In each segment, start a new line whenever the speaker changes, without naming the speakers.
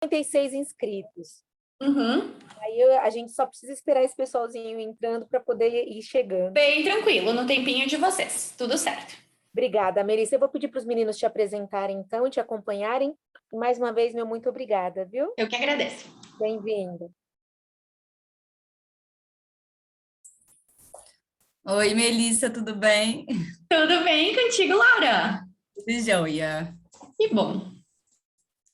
56 inscritos.
Uhum.
Aí a gente só precisa esperar esse pessoalzinho entrando para poder ir chegando.
Bem tranquilo, no tempinho de vocês. Tudo certo.
Obrigada, Melissa. Eu vou pedir para os meninos te apresentarem, então, e te acompanharem. Mais uma vez, meu muito obrigada, viu?
Eu que agradeço.
Bem-vinda.
Oi, Melissa, tudo bem?
Tudo bem contigo, Laura?
Tudo jóia.
Que bom.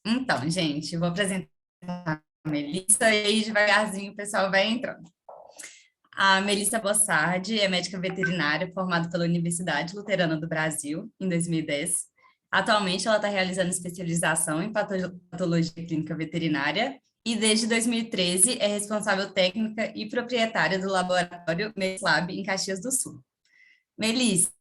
Então, gente, eu vou apresentar a Melissa e aí devagarzinho o pessoal vai entrando. A Melissa Bossardi é médica veterinária formada pela Universidade Luterana do Brasil em 2010. Atualmente, ela está realizando especialização em patologia clínica veterinária e desde 2013 é responsável técnica e proprietária do laboratório MedLab em Caxias do Sul. Melissa,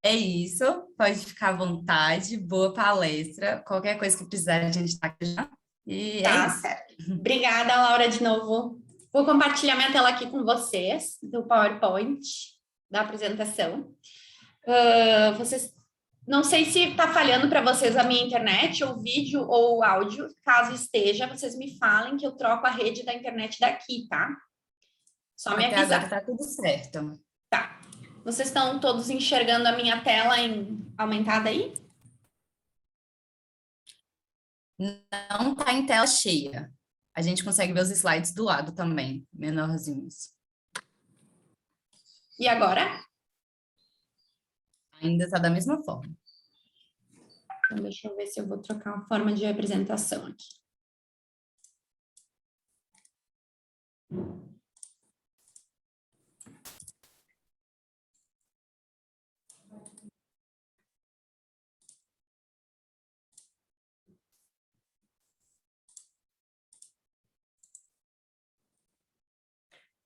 é isso, pode ficar à vontade, boa palestra, qualquer coisa que precisar a gente está aqui já. E
Tá
é isso.
certo. Obrigada, Laura, de novo. Vou compartilhar minha tela aqui com vocês, do PowerPoint, da apresentação. Vocês, não sei se está falhando para vocês a minha internet, ou vídeo ou áudio. Caso esteja, vocês me falem que eu troco a rede da internet daqui, tá? Só me
Até
avisar.
agora tá tudo certo.
Tá. Vocês estão todos enxergando a minha tela aumentada aí?
Não tá em tela cheia. A gente consegue ver os slides do lado também, menorzinhos.
E agora?
Ainda tá da mesma forma.
Então, deixa eu ver se eu vou trocar a forma de apresentação aqui.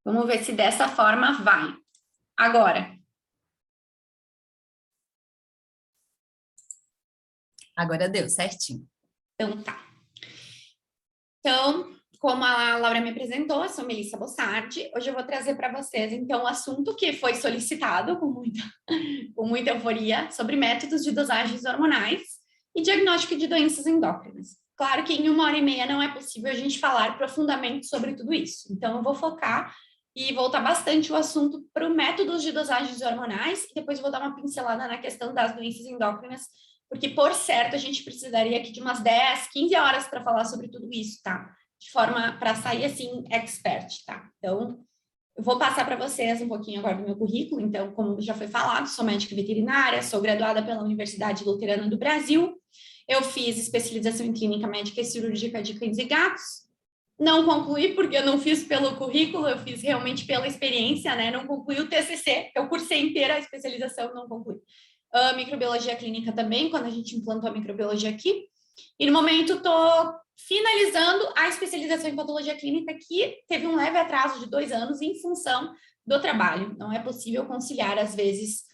Vamos ver se dessa forma vai. Agora.
Agora deu, certinho.
Então, tá. Então, como a Laura me apresentou, eu sou Melissa Bossardi. Hoje eu vou trazer para vocês, então, o assunto que foi solicitado com muita euforia sobre métodos de dosagens hormonais e diagnóstico de doenças endócrinas. Claro que em 1h30 não é possível a gente falar profundamente sobre tudo isso. Então, eu vou focar e voltar bastante o assunto para o métodos de dosagens hormonais e depois vou dar uma pincelada na questão das doenças endócrinas, porque, por certo, a gente precisaria aqui de umas 10, 15 horas para falar sobre tudo isso, tá? De forma para sair, assim, expert, tá? Então, eu vou passar para vocês um pouquinho agora do meu currículo. Então, como já foi falado, sou médica veterinária, sou graduada pela Universidade Luterana do Brasil. Eu fiz especialização em clínica médica e cirúrgica de cães e gatos. Não concluí, porque eu não fiz pelo currículo, eu fiz realmente pela experiência, né? Não concluí o TCC, eu cursei inteira a especialização, não concluí. Microbiologia clínica também, quando a gente implantou a microbiologia aqui. E no momento estou finalizando a especialização em patologia clínica, que teve um leve atraso de 2 anos em função do trabalho. Não é possível conciliar, às vezes,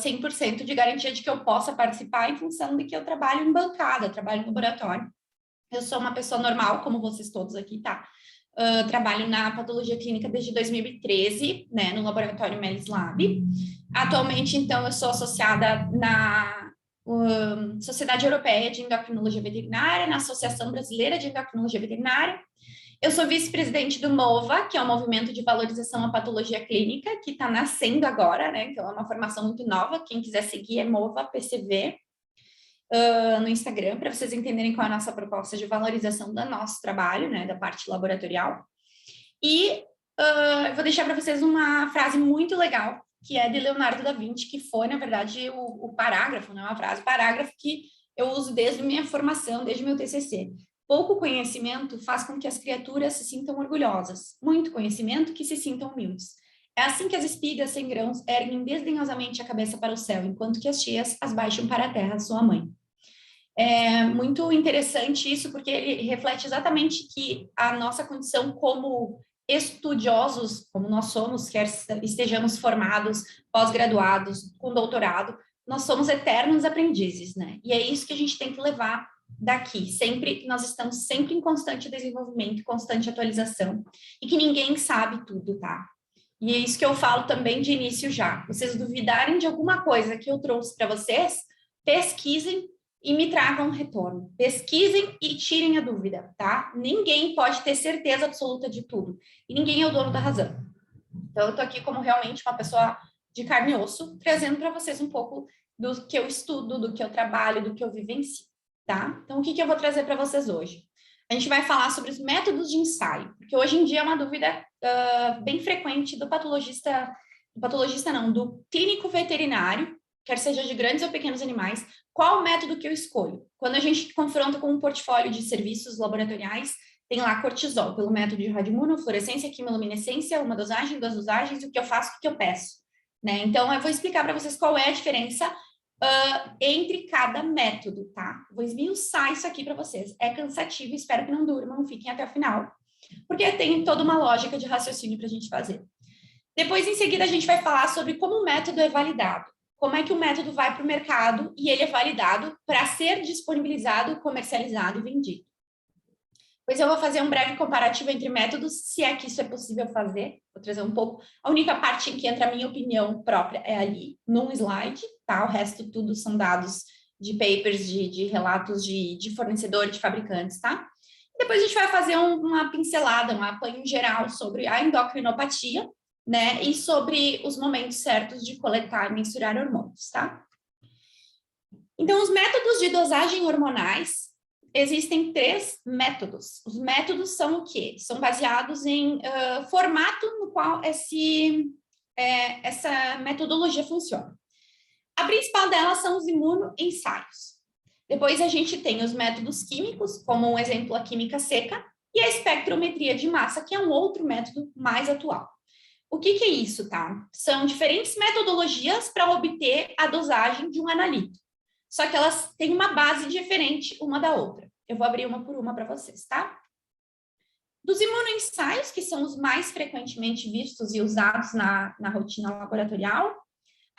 100% de garantia de que eu possa participar em função de que eu trabalho em bancada, trabalho em laboratório. Eu sou uma pessoa normal, como vocês todos aqui, tá? Trabalho na patologia clínica desde 2013, né, no laboratório MedLab. Atualmente, então, eu sou associada na Sociedade Europeia de Endocrinologia Veterinária, na Associação Brasileira de Endocrinologia Veterinária. Eu sou vice-presidente do MOVA, que é o Movimento de Valorização à Patologia Clínica, que está nascendo agora, né? Então, é uma formação muito nova. Quem quiser seguir é MOVA PCV no Instagram, para vocês entenderem qual é a nossa proposta de valorização do nosso trabalho, né? Da parte laboratorial. E eu vou deixar para vocês uma frase muito legal, que é de Leonardo da Vinci, que foi, na verdade, o parágrafo, não é uma frase, parágrafo que eu uso desde minha formação, desde meu TCC. Pouco conhecimento faz com que as criaturas se sintam orgulhosas, muito conhecimento que se sintam humildes. É assim que as espigas sem grãos erguem desdenhosamente a cabeça para o céu, enquanto que as cheias as baixam para a terra, sua mãe. É muito interessante isso, porque ele reflete exatamente que a nossa condição como estudiosos, como nós somos, quer estejamos formados, pós-graduados, com doutorado, nós somos eternos aprendizes, né? E é isso que a gente tem que levar daqui. Sempre, nós estamos sempre em constante desenvolvimento, constante atualização, e que ninguém sabe tudo, tá? E é isso que eu falo também de início já. Vocês duvidarem de alguma coisa que eu trouxe para vocês, pesquisem, e me tragam um retorno. Pesquisem e tirem a dúvida, tá? Ninguém pode ter certeza absoluta de tudo. E ninguém é o dono da razão. Então, eu tô aqui como realmente uma pessoa de carne e osso, trazendo para vocês um pouco do que eu estudo, do que eu trabalho, do que eu vivencio, tá? Então, o que eu vou trazer para vocês hoje? A gente vai falar sobre os métodos de ensaio, porque hoje em dia é uma dúvida bem frequente do do clínico veterinário, quer seja de grandes ou pequenos animais, qual o método que eu escolho? Quando a gente confronta com um portfólio de serviços laboratoriais, tem lá cortisol, pelo método de radioimunofluorescência, quimiluminescência, uma dosagem, duas dosagens, o que eu faço, o que eu peço, né? Então, eu vou explicar para vocês qual é a diferença entre cada método, tá? Vou esmiuçar isso aqui para vocês. É cansativo, espero que não durmam, fiquem até o final, porque tem toda uma lógica de raciocínio para a gente fazer. Depois, em seguida, a gente vai falar sobre como o método é validado. Como é que o método vai para o mercado e ele é validado para ser disponibilizado, comercializado e vendido. Depois eu vou fazer um breve comparativo entre métodos, se é que isso é possível fazer. Vou trazer um pouco. A única parte em que entra a minha opinião própria é ali, num slide, tá? O resto tudo são dados de papers, de relatos de fornecedores, de fabricantes, tá? E depois a gente vai fazer uma pincelada, um apanho geral sobre a endocrinopatia, né? E sobre os momentos certos de coletar e mensurar hormônios, tá? Então, os métodos de dosagem hormonais, existem 3 métodos. Os métodos são o quê? São baseados em formato no qual essa metodologia funciona. A principal delas são os imunoensaios. Depois a gente tem os métodos químicos, como um exemplo a química seca, e a espectrometria de massa, que é um outro método mais atual. O que é isso, tá? São diferentes metodologias para obter a dosagem de um analito. Só que elas têm uma base diferente uma da outra. Eu vou abrir uma por uma para vocês, tá? Dos imunoensaios, que são os mais frequentemente vistos e usados na rotina laboratorial,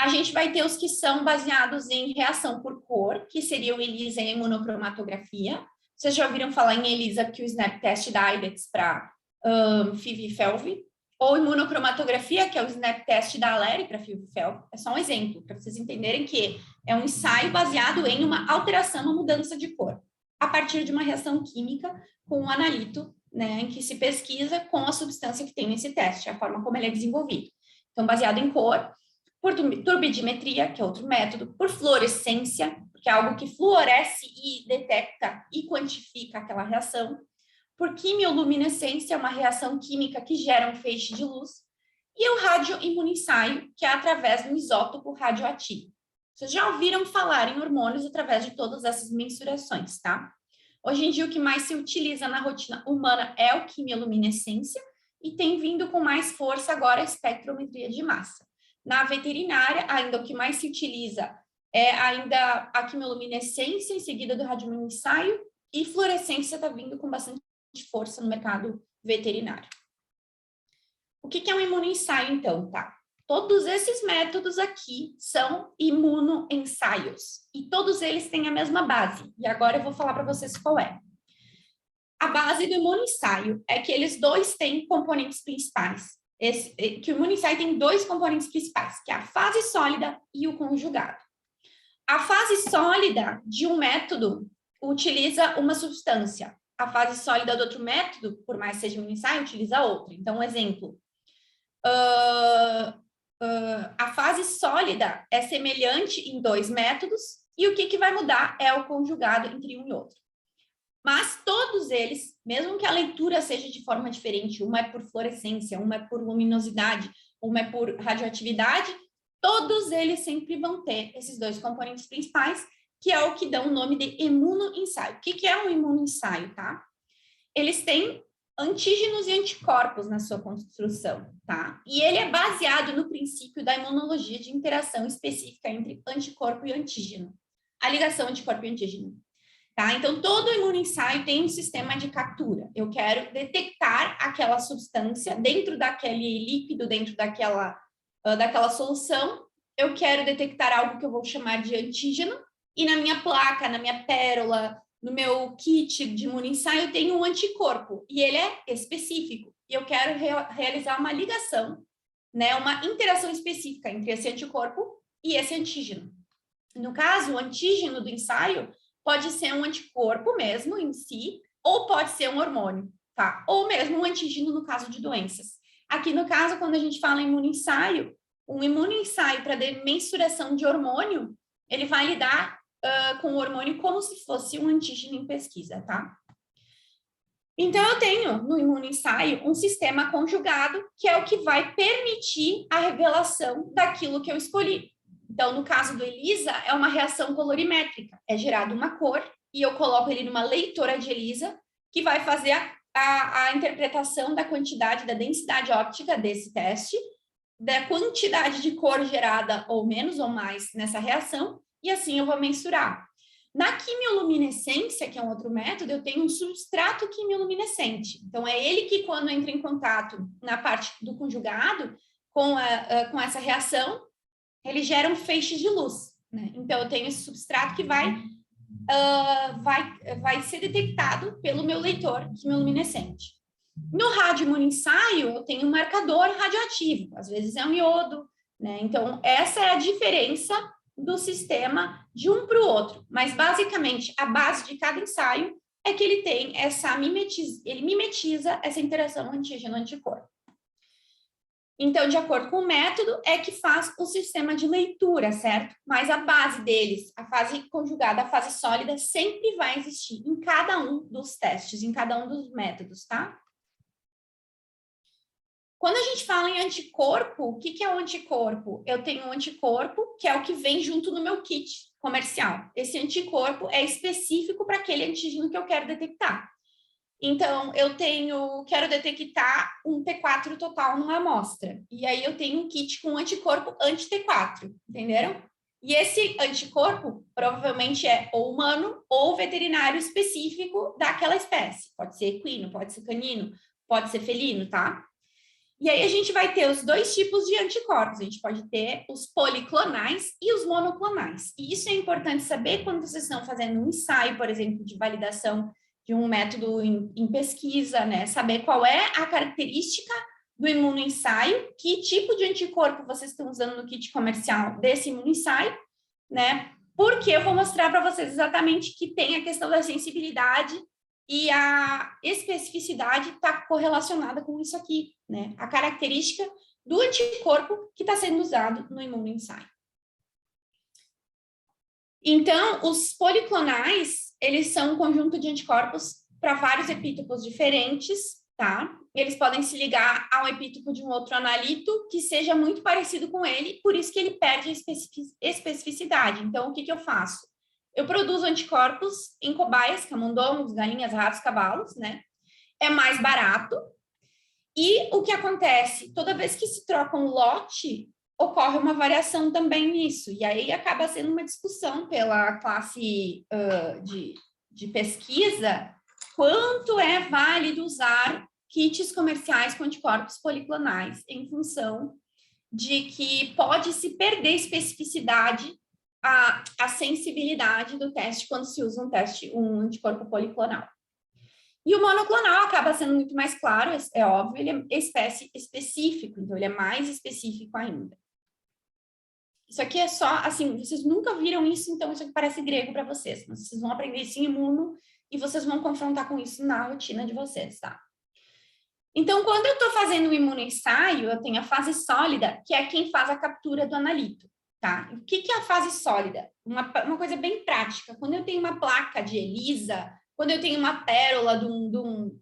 a gente vai ter os que são baseados em reação por cor, que seria o ELISA e a imunocromatografia. Vocês já ouviram falar em ELISA, que o Snap Test da IDEXX para FIV e FeLV, ou imunocromatografia, que é o Snap Test da Aleri para FIV e FeLV. É só um exemplo, para vocês entenderem que é um ensaio baseado em uma alteração, uma mudança de cor, a partir de uma reação química com um analito, né, em que se pesquisa com a substância que tem nesse teste, a forma como ele é desenvolvido. Então, baseado em cor, por turbidimetria, que é outro método, por fluorescência, que é algo que fluoresce e detecta e quantifica aquela reação, por quimioluminescência, uma reação química que gera um feixe de luz, e o radioimunoensaio, que é através do isótopo radioativo. Vocês já ouviram falar em hormônios através de todas essas mensurações, tá? Hoje em dia, o que mais se utiliza na rotina humana é o quimioluminescência, e tem vindo com mais força agora a espectrometria de massa. Na veterinária, ainda o que mais se utiliza é ainda a quimioluminescência, em seguida do radioimunoensaio, e fluorescência está vindo com bastante força no mercado veterinário. O que é um imunoensaio, então, tá? Todos esses métodos aqui são imunoensaios, e todos eles têm a mesma base, e agora eu vou falar para vocês qual é. A base do imunoensaio é que eles dois têm componentes principais. Que o imunoensaio tem 2 componentes principais, que é a fase sólida e o conjugado. A fase sólida de um método utiliza uma substância. A fase sólida do outro método, por mais que seja um imunoensaio, utiliza outra. Então, um exemplo. A fase sólida é semelhante em 2 métodos, e o que vai mudar é o conjugado entre um e outro. Mas todos eles, mesmo que a leitura seja de forma diferente, uma é por fluorescência, uma é por luminosidade, uma é por radioatividade, todos eles sempre vão ter esses 2 componentes principais, que é o que dá o nome de imunoensaio. O que é um imunoensaio, tá? Eles têm antígenos e anticorpos na sua construção, tá? E ele é baseado no princípio da imunologia de interação específica entre anticorpo e antígeno. A ligação anticorpo e antígeno. Tá? Então, todo imunoensaio tem um sistema de captura. Eu quero detectar aquela substância dentro daquele líquido, dentro daquela solução. Eu quero detectar algo que eu vou chamar de antígeno. E na minha placa, na minha pérola, no meu kit de imunoensaio, eu tenho um anticorpo. E ele é específico. E eu quero realizar uma ligação, né, uma interação específica entre esse anticorpo e esse antígeno. No caso, o antígeno do ensaio pode ser um anticorpo mesmo em si, ou pode ser um hormônio, tá? Ou mesmo um antígeno no caso de doenças. Aqui no caso, quando a gente fala em imunoensaio, um imunoensaio para mensuração de hormônio, ele vai lidar com o hormônio como se fosse um antígeno em pesquisa, tá? Então, eu tenho no imunoensaio um sistema conjugado, que é o que vai permitir a revelação daquilo que eu escolhi. Então, no caso do ELISA, é uma reação colorimétrica. É gerada uma cor e eu coloco ele numa leitora de ELISA, que vai fazer a interpretação da quantidade, da densidade óptica desse teste, da quantidade de cor gerada ou menos ou mais nessa reação, e assim eu vou mensurar. Na quimioluminescência, que é um outro método, eu tenho um substrato quimioluminescente. Então, é ele que, quando entra em contato na parte do conjugado com essa reação, ele gera um feixe de luz, né? Então, eu tenho esse substrato que vai ser detectado pelo meu leitor quimioluminescente. No radioimunoensaio, eu tenho um marcador radioativo, às vezes é um iodo, né? Então, essa é a diferença do sistema de um para o outro, mas basicamente a base de cada ensaio é que ele tem ele mimetiza essa interação antígeno-anticorpo. Então, de acordo com o método, é que faz o sistema de leitura, certo? Mas a base deles, a fase conjugada, a fase sólida, sempre vai existir em cada um dos testes, em cada um dos métodos, tá? Quando a gente fala em anticorpo, o que é o anticorpo? Eu tenho um anticorpo, que é o que vem junto no meu kit comercial. Esse anticorpo é específico para aquele antígeno que eu quero detectar. Então, quero detectar um T4 total numa amostra. E aí eu tenho um kit com anticorpo anti-T4, entenderam? E esse anticorpo provavelmente é ou humano ou veterinário específico daquela espécie. Pode ser equino, pode ser canino, pode ser felino, tá? E aí a gente vai ter os dois tipos de anticorpos. A gente pode ter os policlonais e os monoclonais. E isso é importante saber quando vocês estão fazendo um ensaio, por exemplo, de validação de um método em pesquisa, né? Saber qual é a característica do imunoensaio, que tipo de anticorpo vocês estão usando no kit comercial desse imunoensaio, né? Porque eu vou mostrar para vocês exatamente que tem a questão da sensibilidade e a especificidade está correlacionada com isso aqui, né? A característica do anticorpo que está sendo usado no imunoensaio. Então, os policlonais, eles são um conjunto de anticorpos para vários epítopos diferentes, tá? Eles podem se ligar a um epítopo de um outro analito que seja muito parecido com ele, por isso que ele perde a especificidade. Então, o que eu faço? Eu produzo anticorpos em cobaias, camundongos, galinhas, ratos, cavalos, né? É mais barato. E o que acontece? Toda vez que se troca um lote, ocorre uma variação também nisso. E aí acaba sendo uma discussão pela classe de pesquisa, quanto é válido usar kits comerciais com anticorpos policlonais, em função de que pode se perder especificidade, a sensibilidade do teste quando se usa um anticorpo policlonal. E o monoclonal acaba sendo muito mais claro, é óbvio, ele é espécie específico, então ele é mais específico ainda. Isso aqui é só, assim, vocês nunca viram isso, então isso aqui parece grego para vocês, mas vocês vão aprender isso em imuno e vocês vão confrontar com isso na rotina de vocês, tá? Então, quando eu estou fazendo o imunoensaio, eu tenho a fase sólida, que é quem faz a captura do analito. Tá? O que é a fase sólida? Uma coisa bem prática. Quando eu tenho uma placa de ELISA, quando eu tenho uma pérola de um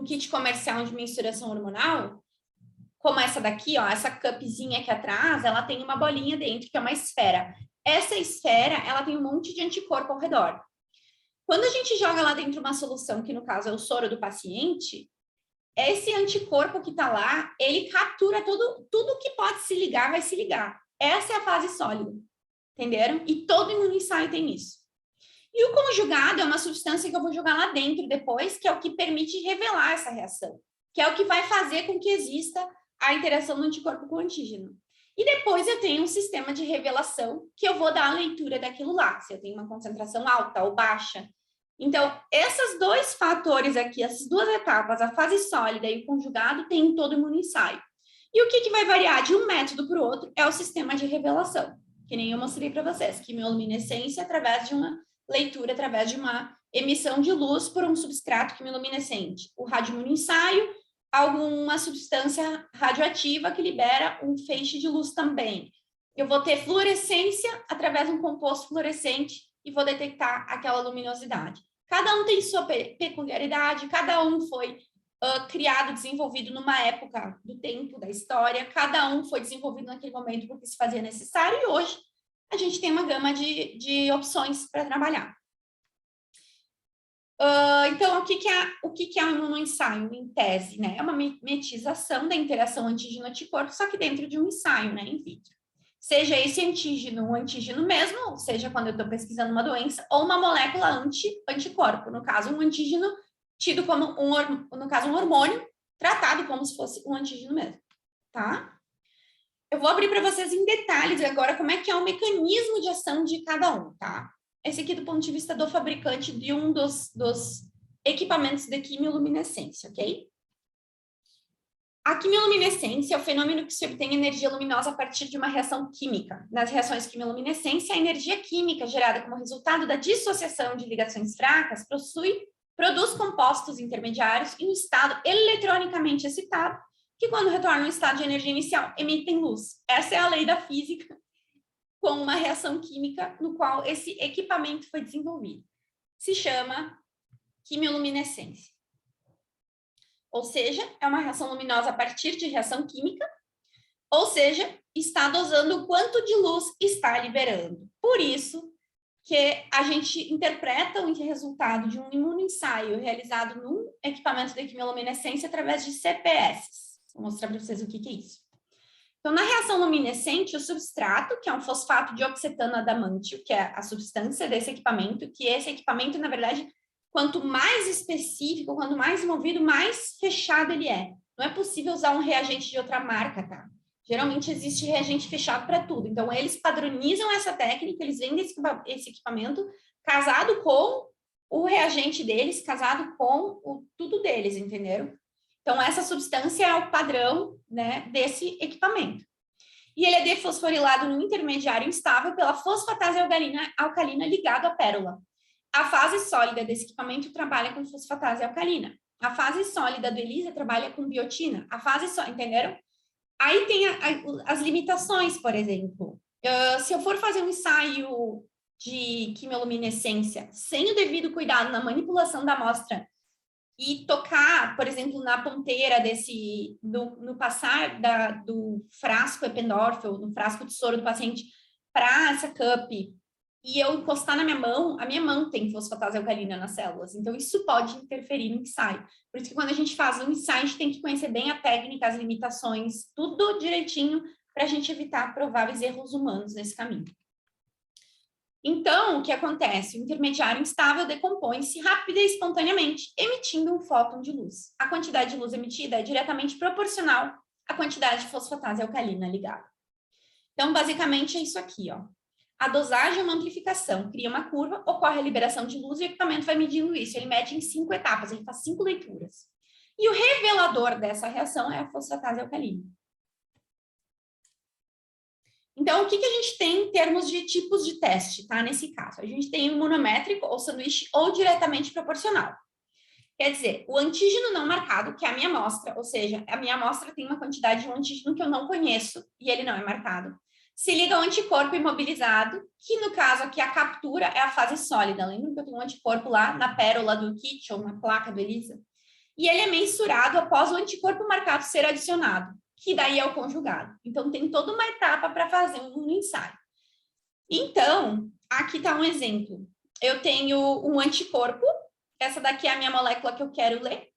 kit comercial de mensuração hormonal, como essa daqui, ó, essa cupzinha aqui atrás, ela tem uma bolinha dentro, que é uma esfera. Essa esfera, ela tem um monte de anticorpo ao redor. Quando a gente joga lá dentro uma solução, que no caso é o soro do paciente, esse anticorpo que está lá, ele captura tudo que pode se ligar, vai se ligar. Essa é a fase sólida, entenderam? E todo imunoensaio tem isso. E o conjugado é uma substância que eu vou jogar lá dentro depois, que é o que permite revelar essa reação, que é o que vai fazer com que exista a interação do anticorpo com o antígeno. E depois eu tenho um sistema de revelação, que eu vou dar a leitura daquilo lá, se eu tenho uma concentração alta ou baixa. Então, esses dois fatores aqui, essas duas etapas, a fase sólida e o conjugado, tem em todo imunoensaio. E o que vai variar de um método para o outro é o sistema de revelação, que nem eu mostrei para vocês, quimioluminescência através de uma leitura, através de uma emissão de luz por um substrato quimioluminescente. O radioimunoensaio, alguma substância radioativa que libera um feixe de luz também. Eu vou ter fluorescência através de um composto fluorescente e vou detectar aquela luminosidade. Cada um tem sua peculiaridade, cada um foi criado, desenvolvido numa época do tempo, da história, cada um foi desenvolvido naquele momento porque se fazia necessário, e hoje a gente tem uma gama de opções para trabalhar. Então, o que é um imunoensaio, em tese, né? É uma mimetização da interação antígeno-anticorpo, só que dentro de um ensaio, né, in vitro. Seja esse antígeno um antígeno mesmo, seja quando eu estou pesquisando uma doença, ou uma molécula anticorpo, no caso, um antígeno tido como um hormônio, tratado como se fosse um antígeno mesmo, tá? Eu vou abrir para vocês em detalhes agora como é que é o mecanismo de ação de cada um, tá? Esse aqui do ponto de vista do fabricante de um dos equipamentos de quimioluminescência, ok? A quimioluminescência é o fenômeno que se obtém energia luminosa a partir de uma reação química. Nas reações quimioluminescência, a energia química gerada como resultado da dissociação de ligações fracas produz compostos intermediários em um estado eletronicamente excitado, que quando retornam ao estado de energia inicial, emitem luz. Essa é a lei da física com uma reação química no qual esse equipamento foi desenvolvido. Se chama quimioluminescência. Ou seja, é uma reação luminosa a partir de reação química, ou seja, está dosando o quanto de luz está liberando. Por isso que a gente interpreta o resultado de um imunoensaio realizado num equipamento de quimioluminescência através de CPS. Vou mostrar para vocês o que é isso. Então, na reação luminescente, o substrato, que é um fosfato de oxetano adamantio, que é a substância desse equipamento, que esse equipamento, na verdade, quanto mais específico, quanto mais movido, mais fechado ele é. Não é possível usar um reagente de outra marca, tá? Geralmente existe reagente fechado para tudo. Então, eles padronizam essa técnica, eles vendem esse equipamento casado com o reagente deles, casado com tudo deles, entenderam? Então, essa substância é o padrão, né, desse equipamento. E ele é defosforilado no intermediário instável pela fosfatase alcalina ligado à pérola. A fase sólida desse equipamento trabalha com fosfatase alcalina. A fase sólida do ELISA trabalha com biotina. A fase sólida, entenderam? Aí tem as limitações, por exemplo. Se eu for fazer um ensaio de quimioluminescência sem o devido cuidado na manipulação da amostra e tocar, por exemplo, na ponteira no passar do frasco ependórfio, no frasco de soro do paciente para essa cup, e eu encostar na minha mão, a minha mão tem fosfatase alcalina nas células, então isso pode interferir no ensaio. Por isso que quando a gente faz um ensaio, a gente tem que conhecer bem a técnica, as limitações, tudo direitinho, para a gente evitar prováveis erros humanos nesse caminho. Então, o que acontece? O intermediário instável decompõe-se rápida e espontaneamente, emitindo um fóton de luz. A quantidade de luz emitida é diretamente proporcional à quantidade de fosfatase alcalina ligada. Então, basicamente, é isso aqui, ó. A dosagem é uma amplificação, cria uma curva, ocorre a liberação de luz e o equipamento vai medindo isso. Ele mede em 5 etapas, ele faz 5 leituras. E o revelador dessa reação é a fosfatase alcalina. Então, o que a gente tem em termos de tipos de teste, tá? Nesse caso, a gente tem o monométrico, ou sanduíche, ou diretamente proporcional. Quer dizer, o antígeno não marcado, que é a minha amostra, ou seja, a minha amostra tem uma quantidade de um antígeno que eu não conheço e ele não é marcado. Se liga ao anticorpo imobilizado, que no caso aqui a captura é a fase sólida. Lembra que eu tenho um anticorpo lá na pérola do kit ou na placa do ELISA? E ele é mensurado após o anticorpo marcado ser adicionado, que daí é o conjugado. Então, tem toda uma etapa para fazer um ensaio. Então, aqui está um exemplo. Eu tenho um anticorpo, essa daqui é a minha molécula que eu quero ler,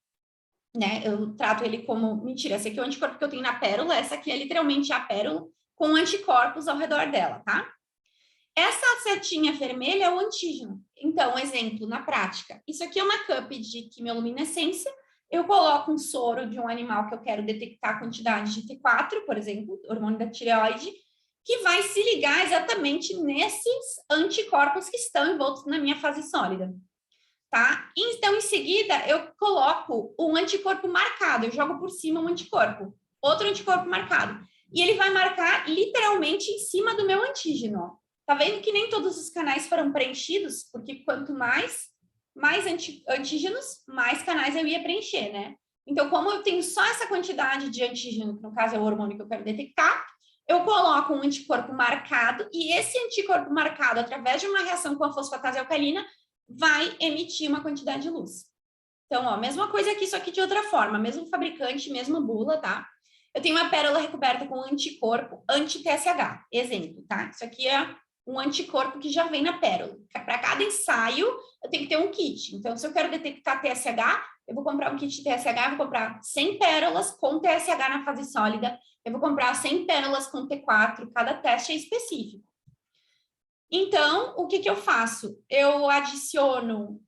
né? Eu trato ele como, mentira, esse aqui é o anticorpo que eu tenho na pérola, essa aqui é literalmente a pérola, com anticorpos ao redor dela, tá? Essa setinha vermelha é o antígeno. Então, exemplo, na prática, isso aqui é uma cup de quimioluminescência, eu coloco um soro de um animal que eu quero detectar a quantidade de T4, por exemplo, hormônio da tireoide, que vai se ligar exatamente nesses anticorpos que estão envoltos na minha fase sólida, tá? Então, em seguida, eu coloco um anticorpo marcado, eu jogo por cima um anticorpo, outro anticorpo marcado. e ele vai marcar literalmente em cima do meu antígeno, ó. Tá vendo que nem todos os canais foram preenchidos? Porque quanto mais antígenos, mais canais eu ia preencher, né? Então, como eu tenho só essa quantidade de antígeno, que no caso é o hormônio que eu quero detectar, eu coloco um anticorpo marcado, e esse anticorpo marcado, através de uma reação com a fosfatase alcalina, vai emitir uma quantidade de luz. Então, ó, mesma coisa aqui, só que de outra forma, mesmo fabricante, mesma bula, tá? Eu tenho uma pérola recoberta com anticorpo anti-TSH, exemplo, tá? Isso aqui é um anticorpo que já vem na pérola. Para cada ensaio, eu tenho que ter um kit. Então, se eu quero detectar TSH, eu vou comprar um kit de TSH, eu vou comprar 100 pérolas com TSH na fase sólida, eu vou comprar 100 pérolas com T4, cada teste é específico. Então, o que eu faço? Eu adiciono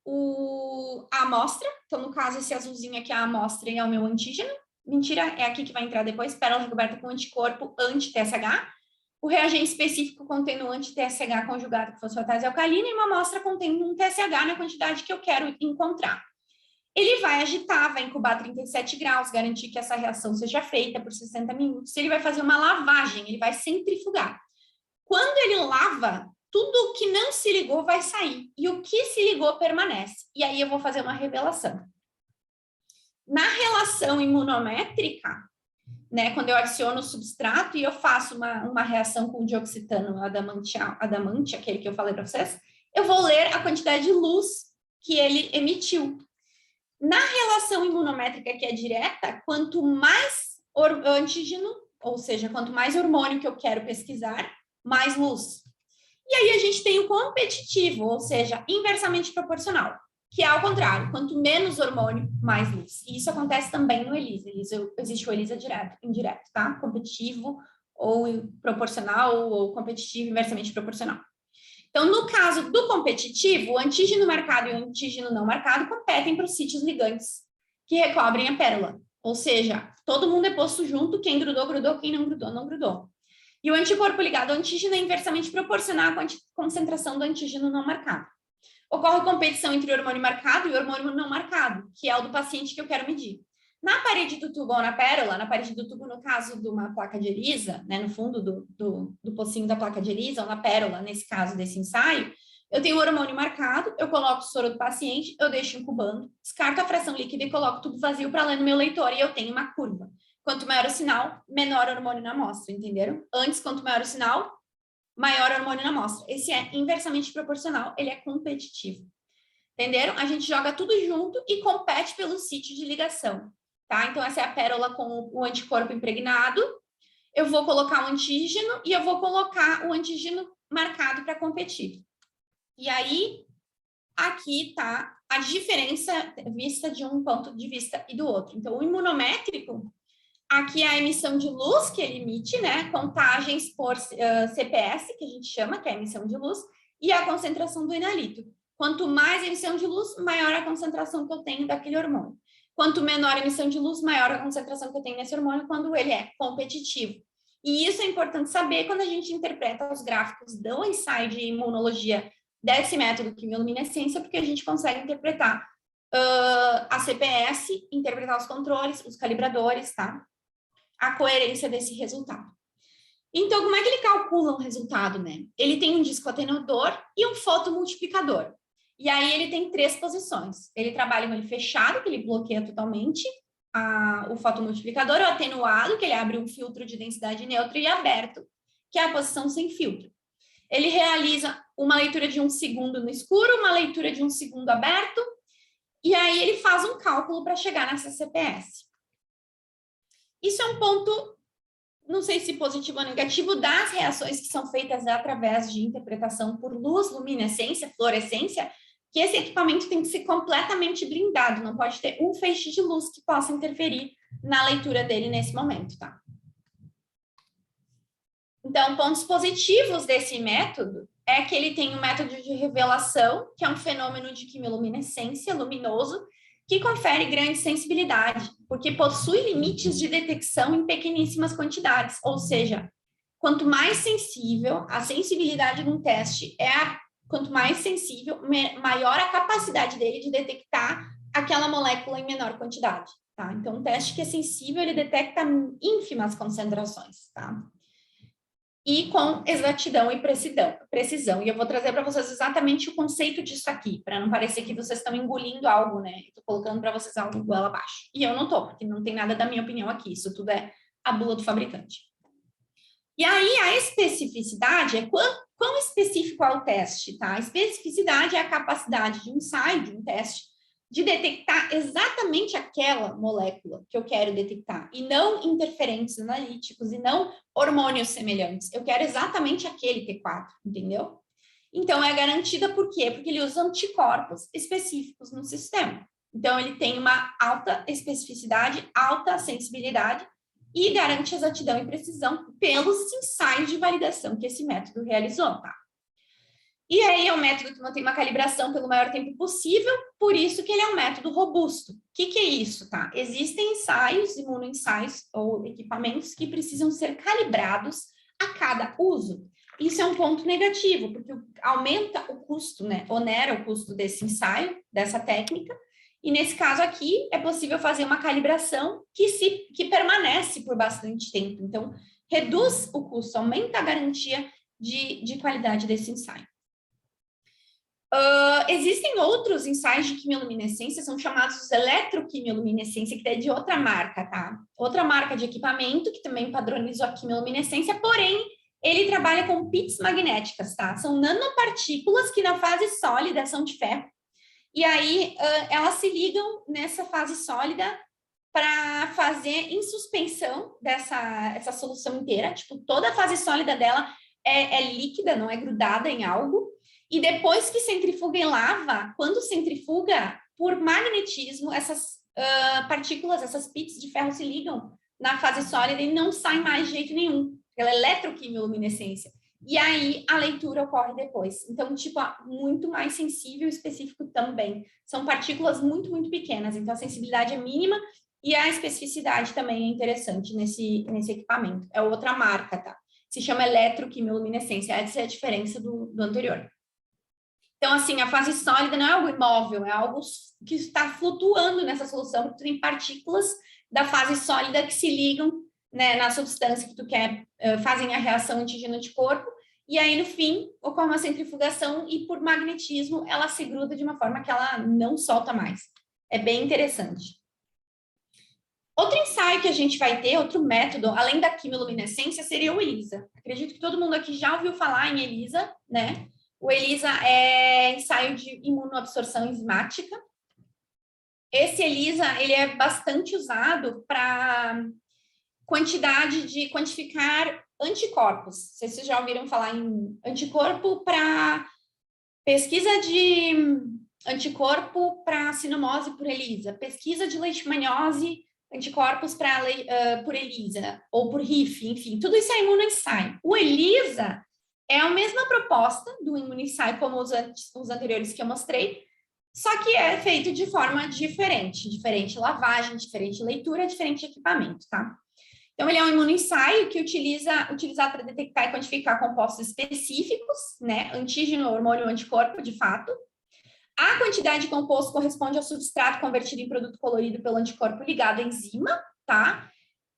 a amostra, então, no caso, esse azulzinho aqui é a amostra e é o meu antígeno. Mentira, é aqui que vai entrar depois, pérola recoberta com anticorpo anti-TSH. O reagente específico contendo um anti-TSH conjugado com fosfatase alcalina e uma amostra contendo um TSH na quantidade que eu quero encontrar. Ele vai agitar, vai incubar 37 graus, garantir que essa reação seja feita por 60 minutos. Ele vai fazer uma lavagem, ele vai centrifugar. Quando ele lava, tudo que não se ligou vai sair, e o que se ligou permanece. E aí eu vou fazer uma revelação. Na relação imunométrica, né, quando eu adiciono o substrato e eu faço uma reação com o dioxitano adamante, aquele que eu falei para vocês, eu vou ler a quantidade de luz que ele emitiu. Na relação imunométrica que é direta, quanto mais antígeno, ou seja, quanto mais hormônio que eu quero pesquisar, mais luz. E aí a gente tem o competitivo, ou seja, inversamente proporcional, que é ao contrário, quanto menos hormônio, mais luz. E isso acontece também no ELISA. Existe o ELISA direto, indireto, tá? Competitivo ou proporcional, ou competitivo inversamente proporcional. Então, no caso do competitivo, o antígeno marcado e o antígeno não marcado competem para os sítios ligantes que recobrem a pérola. Ou seja, todo mundo é posto junto, quem grudou, grudou, quem não grudou, não grudou. E o anticorpo ligado ao antígeno é inversamente proporcional à concentração do antígeno não marcado. Ocorre competição entre o hormônio marcado e o hormônio não marcado, que é o do paciente que eu quero medir. Na parede do tubo ou na pérola, na parede do tubo, no caso de uma placa de ELISA, né, no fundo do pocinho da placa de ELISA, ou na pérola, nesse caso desse ensaio, eu tenho o hormônio marcado, eu coloco o soro do paciente, eu deixo incubando, descarto a fração líquida e coloco o tubo vazio para ler no meu leitor, e eu tenho uma curva. Quanto maior o sinal, menor o hormônio na amostra, entenderam? Antes, quanto maior o sinal, maior hormônio na amostra. Esse é inversamente proporcional, ele é competitivo. Entenderam? A gente joga tudo junto e compete pelo sítio de ligação, tá? Então, essa é a pérola com o anticorpo impregnado. Eu vou colocar o antígeno e eu vou colocar o antígeno marcado para competir. E aí, aqui tá a diferença vista de um ponto de vista e do outro. Então, o imunométrico, aqui é a emissão de luz que ele emite, né? Contagens por CPS, que a gente chama, que é a emissão de luz, e a concentração do inalito. Quanto mais emissão de luz, maior a concentração que eu tenho daquele hormônio. Quanto menor a emissão de luz, maior a concentração que eu tenho nesse hormônio quando ele é competitivo. E isso é importante saber quando a gente interpreta os gráficos do ensaio de imunologia desse método quimiluminescência, porque a gente consegue interpretar a CPS, interpretar os controles, os calibradores, tá? A coerência desse resultado. Então, como é que ele calcula um resultado, né? Ele tem um disco atenuador e um fotomultiplicador. E aí ele tem 3 posições. Ele trabalha com ele fechado, que ele bloqueia totalmente o fotomultiplicador, o atenuado, que ele abre um filtro de densidade neutra, e aberto, que é a posição sem filtro. Ele realiza uma leitura de 1 segundo no escuro, uma leitura de 1 segundo aberto, e aí ele faz um cálculo para chegar nessa CPS. Isso é um ponto, não sei se positivo ou negativo, das reações que são feitas através de interpretação por luz, luminescência, fluorescência, que esse equipamento tem que ser completamente blindado, não pode ter um feixe de luz que possa interferir na leitura dele nesse momento, tá? Então, pontos positivos desse método é que ele tem um método de revelação, que é um fenômeno de quimiluminescência luminoso, que confere grande sensibilidade, porque possui limites de detecção em pequeníssimas quantidades, ou seja, quanto mais sensível a sensibilidade de um teste quanto mais sensível, maior a capacidade dele de detectar aquela molécula em menor quantidade. tá? Então, um teste que é sensível, ele detecta ínfimas concentrações, tá? E com exatidão e precisão. E eu vou trazer para vocês exatamente o conceito disso aqui, para não parecer que vocês estão engolindo algo, né? Estou colocando para vocês algo goela abaixo. E eu não estou, porque não tem nada da minha opinião aqui, isso tudo é a bula do fabricante. E aí, a especificidade é quão específico é o teste, tá? A especificidade é a capacidade de um ensaio, de um teste, de detectar exatamente aquela molécula que eu quero detectar, e não interferentes analíticos, e não hormônios semelhantes. Eu quero exatamente aquele T4, entendeu? Então, é garantida por quê? Porque ele usa anticorpos específicos no sistema. Então, ele tem uma alta especificidade, alta sensibilidade, e garante exatidão e precisão pelos ensaios de validação que esse método realizou, tá? E aí é um método que mantém uma calibração pelo maior tempo possível, por isso que ele é um método robusto. O que é isso, tá? Existem ensaios, imunoensaios ou equipamentos que precisam ser calibrados a cada uso. Isso é um ponto negativo, porque aumenta o custo, né? Onera o custo desse ensaio, dessa técnica, e nesse caso aqui é possível fazer uma calibração que permanece por bastante tempo. Então, reduz o custo, aumenta a garantia de qualidade desse ensaio. Existem outros ensaios de quimioluminescência, são chamados eletroquimioluminescência, que é de outra marca, tá? Outra marca de equipamento que também padronizou a quimioluminescência, porém, ele trabalha com pits magnéticas, tá? São nanopartículas que na fase sólida são de ferro, e aí elas se ligam nessa fase sólida para fazer em suspensão essa solução inteira, tipo, toda a fase sólida dela é líquida, não é grudada em algo. E depois que centrifuga em lava, quando centrifuga, por magnetismo, essas partículas, essas pits de ferro se ligam na fase sólida e não saem mais de jeito nenhum, pela eletroquimioluminescência. E aí a leitura ocorre depois. Então, tipo, muito mais sensível e específico também. São partículas muito, muito pequenas, então a sensibilidade é mínima e a especificidade também é interessante nesse equipamento. É outra marca, tá? Se chama eletroquimioluminescência, essa é a diferença do anterior. Então, assim, a fase sólida não é algo imóvel, é algo que está flutuando nessa solução, porque tu tem partículas da fase sólida que se ligam, né, na substância que tu quer, fazem a reação antígeno-anticorpo, e aí, no fim, ocorre uma centrifugação e, por magnetismo, ela se gruda de uma forma que ela não solta mais. É bem interessante. Outro ensaio que a gente vai ter, outro método, além da quimioluminescência, seria o ELISA. Acredito que todo mundo aqui já ouviu falar em ELISA, né? O ELISA é ensaio de imunoabsorção enzimática. Esse ELISA, ele é bastante usado para quantificar anticorpos. Vocês já ouviram falar em anticorpo para pesquisa de anticorpo para sinomose por ELISA, pesquisa de leishmaniose, anticorpos por ELISA, ou por RIF, enfim, tudo isso é imunoensaio. O ELISA é a mesma proposta do imunoensaio como os anteriores que eu mostrei, só que é feito de forma diferente lavagem, diferente leitura, diferente equipamento, tá? Então, ele é um imunoensaio que utilizado para detectar e quantificar compostos específicos, né? Antígeno, hormônio, anticorpo, de fato. A quantidade de composto corresponde ao substrato convertido em produto colorido pelo anticorpo ligado à enzima, tá?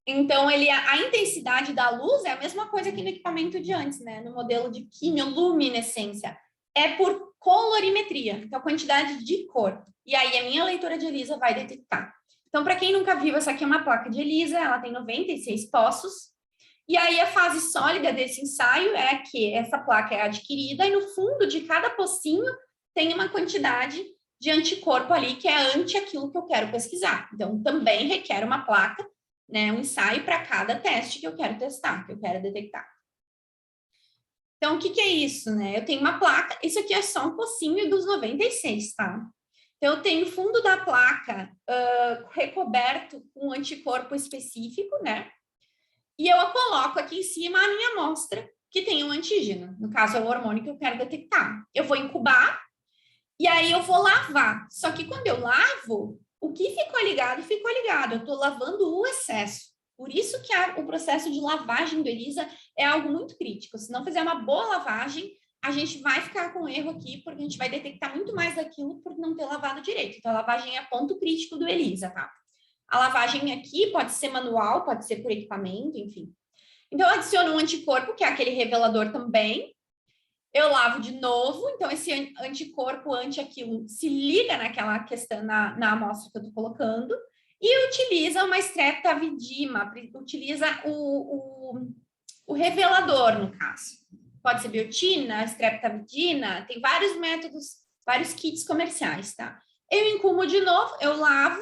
Então, a intensidade da luz é a mesma coisa que no equipamento de antes, né? No modelo de quimioluminescência. É por colorimetria, então a quantidade de cor. E aí, a minha leitura de ELISA vai detectar. Então, para quem nunca viu, essa aqui é uma placa de ELISA, ela tem 96 poços. E aí, a fase sólida desse ensaio é que essa placa é adquirida e no fundo de cada pocinho tem uma quantidade de anticorpo ali que é ante aquilo que eu quero pesquisar. Então, também requer uma placa, né, um ensaio para cada teste que eu quero testar, que eu quero detectar. Então, o que é isso, né? Eu tenho uma placa, isso aqui é só um pocinho dos 96, tá? Então, eu tenho o fundo da placa recoberto com um anticorpo específico, né? E eu coloco aqui em cima a minha amostra, que tem um antígeno. No caso, é o hormônio que eu quero detectar. Eu vou incubar e aí eu vou lavar. Só que quando eu lavo, o que ficou ligado, ficou ligado. Eu estou lavando o excesso. Por isso que o processo de lavagem do ELISA é algo muito crítico. Se não fizer uma boa lavagem, a gente vai ficar com erro aqui, porque a gente vai detectar muito mais daquilo por não ter lavado direito. Então, a lavagem é ponto crítico do ELISA, tá? A lavagem aqui pode ser manual, pode ser por equipamento, enfim. Então, eu adiciono um anticorpo, que é aquele revelador também. Eu lavo de novo, então esse anticorpo anti-aquilo se liga naquela questão, na amostra que eu estou colocando, e utiliza uma streptavidima, utiliza o revelador, no caso. Pode ser biotina, streptavidina, tem vários métodos, vários kits comerciais, tá? Eu encumo de novo, eu lavo,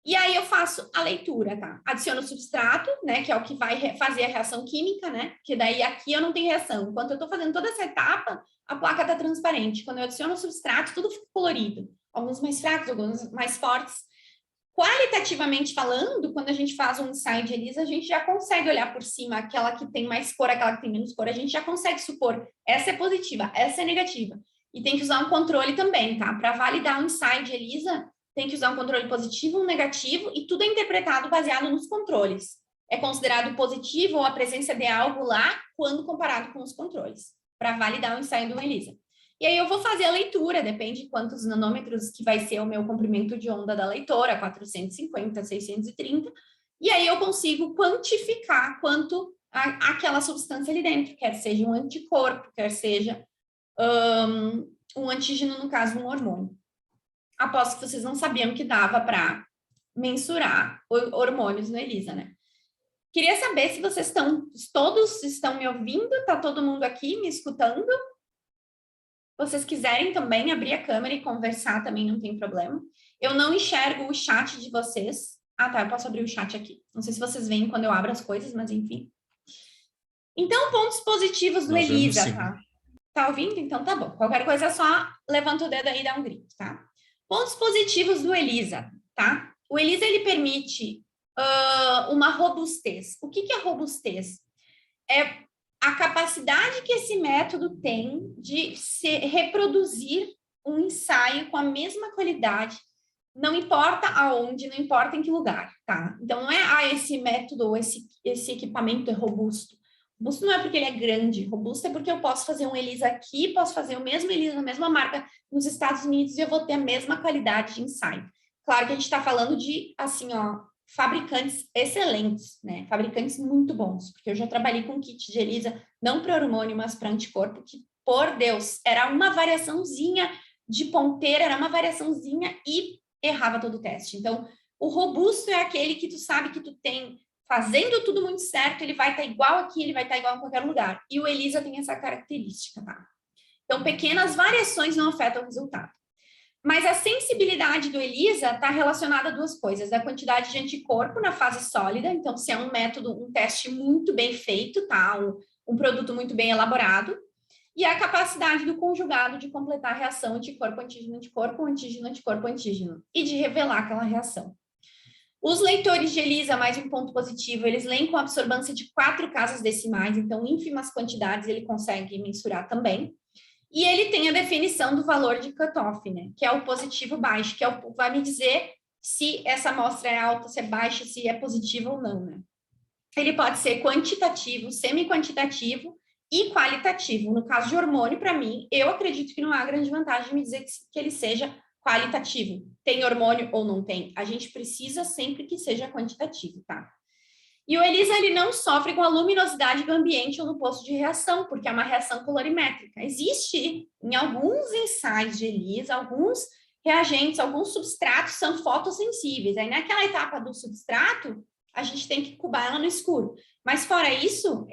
e aí eu faço a leitura, tá? Adiciono o substrato, né, que é o que vai fazer a reação química, né? Que daí aqui eu não tenho reação. Enquanto eu tô fazendo toda essa etapa, a placa tá transparente. Quando eu adiciono o substrato, tudo fica colorido. Alguns mais fracos, alguns mais fortes. Qualitativamente falando, quando a gente faz um ensaio de ELISA, a gente já consegue olhar por cima aquela que tem mais cor, aquela que tem menos cor. A gente já consegue supor essa é positiva, essa é negativa. E tem que usar um controle também, tá? Para validar um ensaio de ELISA, tem que usar um controle positivo, um negativo, e tudo é interpretado baseado nos controles. É considerado positivo ou a presença de algo lá quando comparado com os controles, para validar o ensaio do ELISA. E aí eu vou fazer a leitura, depende de quantos nanômetros que vai ser o meu comprimento de onda da leitora, 450, 630, e aí eu consigo quantificar quanto aquela substância ali dentro, quer seja um anticorpo, quer seja um antígeno, no caso, um hormônio. Aposto que vocês não sabiam que dava para mensurar hormônios no ELISA, né? Queria saber se vocês todos estão me ouvindo, tá todo mundo aqui me escutando? Vocês quiserem também abrir a câmera e conversar também não tem problema. Eu não enxergo o chat de vocês. Ah, tá, eu posso abrir o chat aqui. Não sei se vocês veem quando eu abro as coisas, mas enfim. Então, pontos positivos do ELISA, tá? Tá ouvindo? Então tá bom. Qualquer coisa é só levanta o dedo aí e dá um grito, tá? Pontos positivos do ELISA, tá? O ELISA, ele permite uma robustez. O que é robustez? É a capacidade que esse método tem de reproduzir um ensaio com a mesma qualidade, não importa aonde, não importa em que lugar, tá? Então, não é, esse método ou esse equipamento é robusto. Robusto não é porque ele é grande, robusto é porque eu posso fazer um ELISA aqui, posso fazer o mesmo ELISA, a mesma marca nos Estados Unidos e eu vou ter a mesma qualidade de ensaio. Claro que a gente está falando de, assim, ó, fabricantes excelentes, né? Fabricantes muito bons, porque eu já trabalhei com kit de ELISA, não para hormônio, mas para anticorpo, que, por Deus, era uma variaçãozinha de ponteira, era uma variaçãozinha e errava todo o teste. Então, o robusto é aquele que tu sabe que tu tem fazendo tudo muito certo, ele vai estar igual aqui, ele vai estar igual em qualquer lugar. E o ELISA tem essa característica, tá? Então, pequenas variações não afetam o resultado. Mas a sensibilidade do ELISA está relacionada a duas coisas. A quantidade de anticorpo na fase sólida, então, se é um método, um teste muito bem feito, tá? Um produto muito bem elaborado. E a capacidade do conjugado de completar a reação anticorpo, antígeno, anticorpo, antígeno, anticorpo, antígeno. E de revelar aquela reação. Os leitores de ELISA, mais um ponto positivo, eles leem com absorvância de 4 casas decimais, então ínfimas quantidades ele consegue mensurar também. E ele tem a definição do valor de cutoff, né? Que é o positivo baixo, que vai me dizer se essa amostra é alta, se é baixa, se é positivo ou não, né? Ele pode ser quantitativo, semi-quantitativo e qualitativo. No caso de hormônio, para mim, eu acredito que não há grande vantagem de me dizer que ele seja qualitativo. Tem hormônio ou não tem? A gente precisa sempre que seja quantitativo, tá? E o ELISA, ele não sofre com a luminosidade do ambiente ou do posto de reação, porque é uma reação colorimétrica. Existe em alguns ensaios de ELISA, alguns reagentes, alguns substratos são fotossensíveis. Aí naquela etapa do substrato, a gente tem que cubar ela no escuro. Mas fora isso,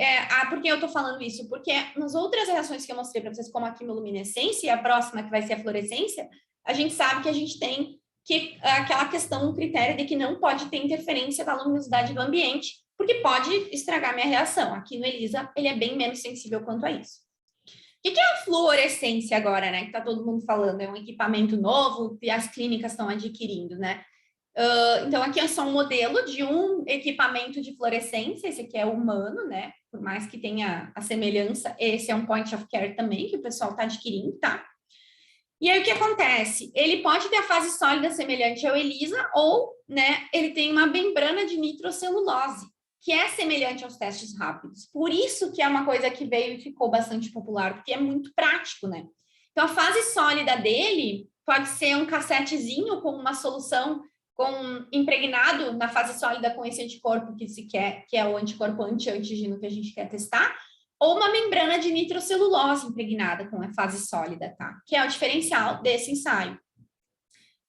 por que eu estou falando isso? Porque nas outras reações que eu mostrei para vocês, como a quimiluminescência e a próxima, que vai ser a fluorescência, a gente sabe que a gente tem aquela questão, um critério de que não pode ter interferência da luminosidade do ambiente, porque pode estragar minha reação. Aqui no ELISA, ele é bem menos sensível quanto a isso. O que é a fluorescência agora, né? Que está todo mundo falando, é um equipamento novo que as clínicas estão adquirindo, né? Então, aqui é só um modelo de um equipamento de fluorescência, esse aqui é humano, né? Por mais que tenha a semelhança, esse é um point of care também, que o pessoal está adquirindo, tá? E aí, o que acontece? Ele pode ter a fase sólida semelhante ao ELISA ou, né, ele tem uma membrana de nitrocelulose, que é semelhante aos testes rápidos. Por isso que é uma coisa que veio e ficou bastante popular, porque é muito prático, né? Então, a fase sólida dele pode ser um cassetezinho com uma solução impregnado na fase sólida com esse anticorpo que se quer, que é o anticorpo anti-antígeno que a gente quer testar, ou uma membrana de nitrocelulose impregnada com a fase sólida, tá? Que é o diferencial desse ensaio.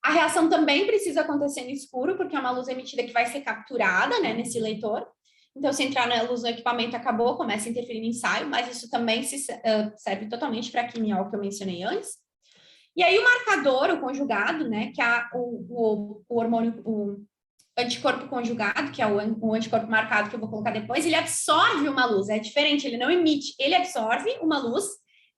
A reação também precisa acontecer no escuro, porque é uma luz emitida que vai ser capturada, né, nesse leitor. Então, se entrar na luz no equipamento, acabou, começa a interferir no ensaio, mas isso também serve totalmente para a quimiol que eu mencionei antes. E aí, o marcador, o conjugado, né, que é o hormônio, o anticorpo conjugado, que é o anticorpo marcado que eu vou colocar depois, ele absorve uma luz, é diferente, ele não emite, ele absorve uma luz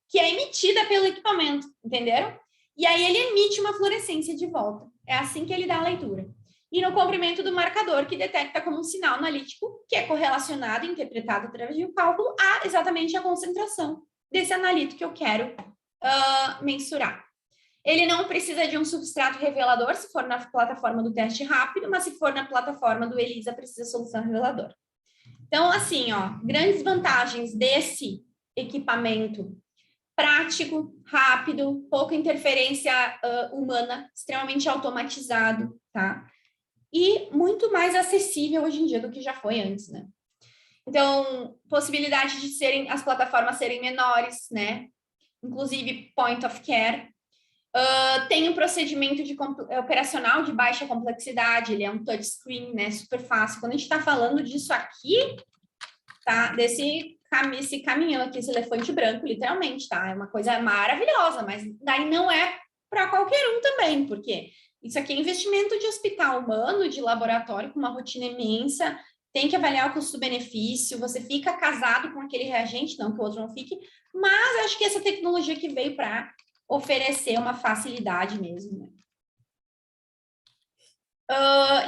que é emitida pelo equipamento, entenderam? E aí ele emite uma fluorescência de volta. É assim que ele dá a leitura. E no comprimento do marcador, que detecta como um sinal analítico, que é correlacionado e interpretado através de um cálculo, a exatamente a concentração desse analito que eu quero mensurar. Ele não precisa de um substrato revelador, se for na plataforma do teste rápido, mas se for na plataforma do ELISA, precisa de solução reveladora. Então, assim, ó, grandes vantagens desse equipamento: prático, rápido, pouca interferência humana, extremamente automatizado, tá? E muito mais acessível hoje em dia do que já foi antes, né? Então, possibilidade de as plataformas serem menores, né? Inclusive point of care. Tem um procedimento operacional de baixa complexidade, ele é um touchscreen, né? Super fácil. Quando a gente está falando disso aqui, tá? Esse caminhão aqui, esse elefante branco, literalmente, tá? É uma coisa maravilhosa, mas daí não é para qualquer um também, porque isso aqui é investimento de hospital humano, de laboratório, com uma rotina imensa, tem que avaliar o custo-benefício, você fica casado com aquele reagente, não que o outro não fique, mas acho que essa tecnologia que veio para oferecer uma facilidade mesmo, né?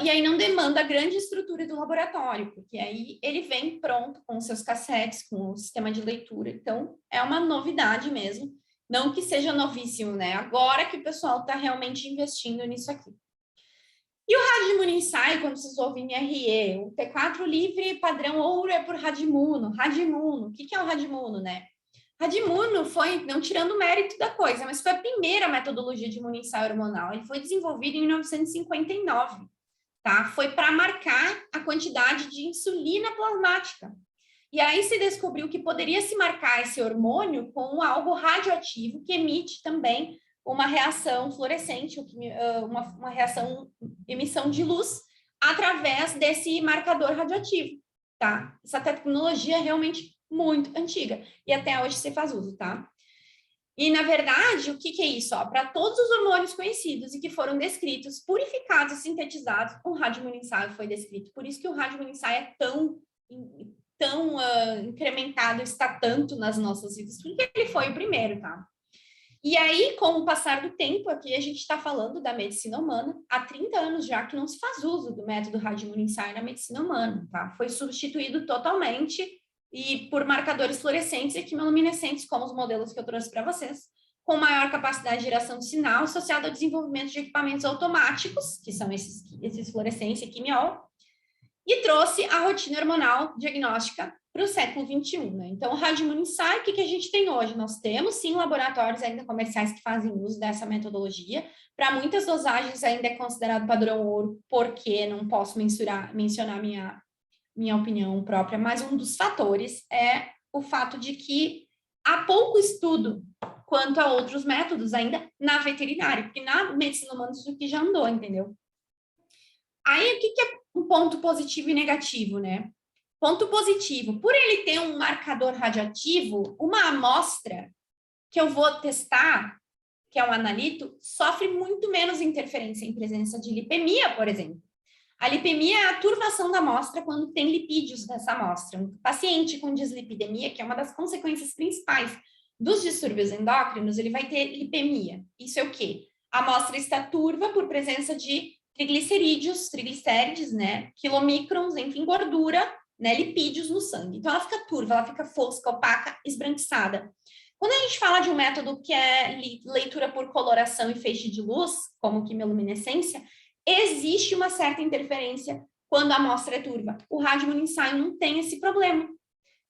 E aí não demanda grande estrutura do laboratório, porque aí ele vem pronto com seus cassetes, com o sistema de leitura, então é uma novidade mesmo, não que seja novíssimo, né? Agora que o pessoal está realmente investindo nisso aqui. E o Radmuno Insight, quando vocês ouvem RE, o T4 livre padrão ouro é por Radmuno. Radmuno, o que é o Radmuno, né? Radmuno foi, não tirando o mérito da coisa, mas foi a primeira metodologia de imunoensaio hormonal. Ele foi desenvolvido em 1959, tá? Foi para marcar a quantidade de insulina plasmática. E aí se descobriu que poderia se marcar esse hormônio com algo radioativo que emite também uma reação fluorescente, uma reação, emissão de luz através desse marcador radioativo, tá? Essa tecnologia é realmente muito antiga e até hoje se faz uso, tá? E, na verdade, o que é isso? Para todos os hormônios conhecidos e que foram descritos, purificados e sintetizados, o radioimunoensaio foi descrito. Por isso que o radioimunoensaio é tão incrementado, está tanto nas nossas vidas, porque ele foi o primeiro, tá? E aí, com o passar do tempo, aqui a gente está falando da medicina humana, há 30 anos já que não se faz uso do método radioimunoensaio na medicina humana, tá? Foi substituído totalmente e por marcadores fluorescentes e quimiluminescentes, como os modelos que eu trouxe para vocês, com maior capacidade de geração de sinal associado ao desenvolvimento de equipamentos automáticos, que são esses fluorescência e quimiol, e trouxe a rotina hormonal diagnóstica para o século XXI, né? Então, o Radmuno-Insight, o que a gente tem hoje? Nós temos, sim, laboratórios ainda comerciais que fazem uso dessa metodologia. Para muitas dosagens ainda é considerado padrão ouro, porque não posso mencionar minha opinião própria, mas um dos fatores é o fato de que há pouco estudo quanto a outros métodos ainda na veterinária, porque na medicina humana isso aqui já andou, entendeu? Aí, o que é um ponto positivo e negativo, né? Ponto positivo, por ele ter um marcador radioativo, uma amostra que eu vou testar, que é um analito, sofre muito menos interferência em presença de lipemia, por exemplo. A lipemia é a turvação da amostra quando tem lipídios nessa amostra. Um paciente com dislipidemia, que é uma das consequências principais dos distúrbios endócrinos, ele vai ter lipemia. Isso é o quê? A amostra está turva por presença de triglicérides, né? Quilomicrons, enfim, gordura, né? Lipídios no sangue. Então, ela fica turva, ela fica fosca, opaca, esbranquiçada. Quando a gente fala de um método que é leitura por coloração e feixe de luz, como quimiluminescência, existe uma certa interferência quando a amostra é turva. O Radmuno-Insight não tem esse problema.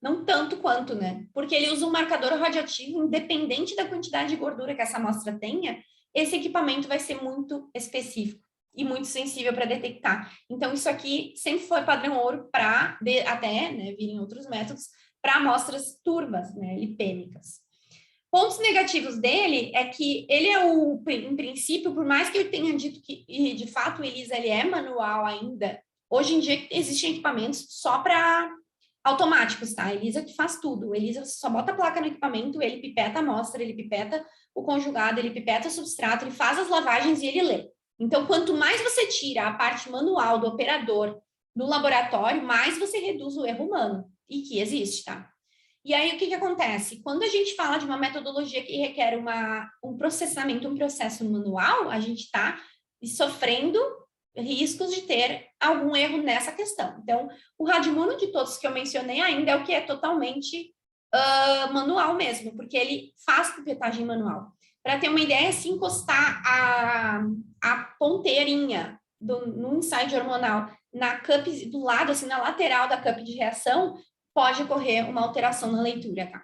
Não tanto quanto, né? Porque ele usa um marcador radioativo, independente da quantidade de gordura que essa amostra tenha, esse equipamento vai ser muito específico. e muito sensível para detectar. Então, isso aqui sempre foi padrão ouro para, até, né, virem outros métodos, para amostras turvas, né, lipêmicas. Pontos negativos dele é que ele é em princípio, por mais que eu tenha dito que, de fato, o ELISA ele é manual ainda, hoje em dia existem equipamentos só para automáticos, tá? A ELISA que faz tudo. O ELISA só bota a placa no equipamento, ele pipeta a amostra, ele pipeta o conjugado, ele pipeta o substrato, ele faz as lavagens e ele lê. Então, quanto mais você tira a parte manual do operador no laboratório, mais você reduz o erro humano, e que existe, tá? E aí, o que acontece? Quando a gente fala de uma metodologia que requer um processamento, um processo manual, a gente está sofrendo riscos de ter algum erro nessa questão. Então, o Radimono de todos que eu mencionei ainda é o que é totalmente manual mesmo, porque ele faz pipetagem manual. Para ter uma ideia, se encostar a ponteirinha no ensaio de hormonal na cup, do lado, assim, na lateral da cup de reação, pode ocorrer uma alteração na leitura, tá?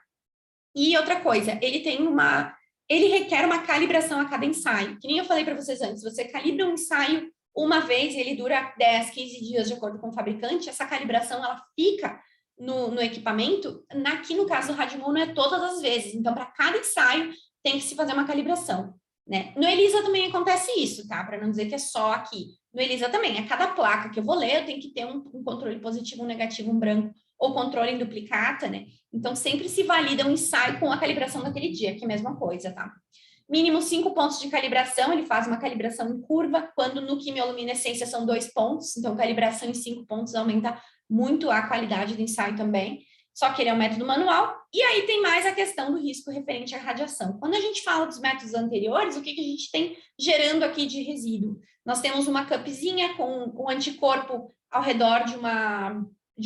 E outra coisa, ele requer uma calibração a cada ensaio. Que nem eu falei para vocês antes, você calibra um ensaio uma vez, ele dura 10, 15 dias de acordo com o fabricante, essa calibração, ela fica no equipamento, aqui no caso do Radimono é todas as vezes, então para cada ensaio tem que se fazer uma calibração, né? No ELISA também acontece isso, tá? Para não dizer que é só aqui. No ELISA também, a cada placa que eu vou ler, eu tenho que ter um controle positivo, um negativo, um branco, ou controle em duplicata, né? Então, sempre se valida um ensaio com a calibração daquele dia, que é a mesma coisa, tá? Mínimo 5 pontos de calibração, ele faz uma calibração em curva, quando no quimioluminescência são 2 pontos, então calibração em 5 pontos aumenta muito a qualidade do ensaio também, só que ele é um método manual, e aí tem mais a questão do risco referente à radiação. Quando a gente fala dos métodos anteriores, o que a gente tem gerando aqui de resíduo? Nós temos uma cupzinha com um anticorpo ao redor de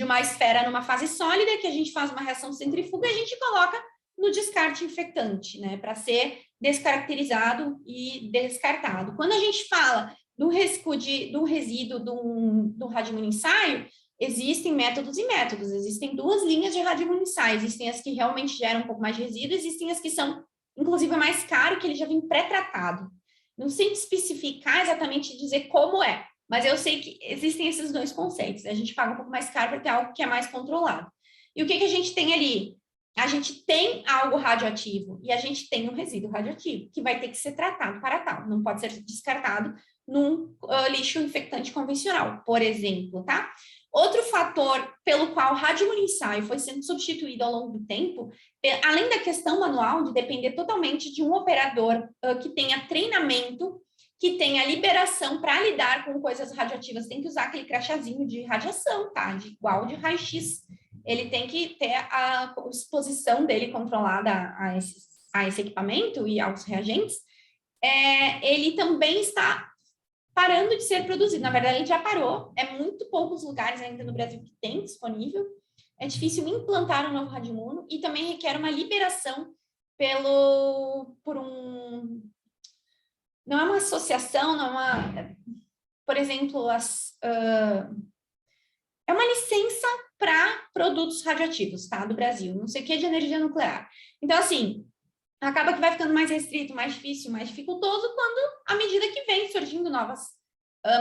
uma esfera numa fase sólida, que a gente faz uma reação centrífuga e a gente coloca no descarte infectante, né, para ser descaracterizado e descartado. Quando a gente fala do risco do resíduo do Radimono ensaio, existem métodos e métodos, existem 2 linhas de Radimono ensaio, existem as que realmente geram um pouco mais de resíduo, existem as que são, inclusive, mais caro, que ele já vem pré-tratado. Não sei especificar exatamente, dizer como é, mas eu sei que existem esses 2 conceitos. A gente paga um pouco mais caro para ter algo que é mais controlado. E o que a gente tem ali? A gente tem algo radioativo e a gente tem um resíduo radioativo que vai ter que ser tratado para tal. Não pode ser descartado num lixo infectante convencional, por exemplo, tá? Outro fator pelo qual o Radimono ensaio foi sendo substituído ao longo do tempo, além da questão manual de depender totalmente de um operador que tenha treinamento, que tenha liberação para lidar com coisas radioativas, tem que usar aquele crachazinho de radiação, tá? Igual de raio-x. Ele tem que ter a exposição dele controlada a esse equipamento e aos reagentes. Ele também está parando de ser produzido. Na verdade, ele já parou. É muito poucos lugares ainda no Brasil que tem disponível. É difícil implantar um novo Radimono e também requer uma liberação não é uma associação, não é uma... Por exemplo, é uma licença para produtos radioativos, tá? Do Brasil. Não sei o que de energia nuclear. Então, assim, acaba que vai ficando mais restrito, mais difícil, mais dificultoso à medida que vem surgindo novas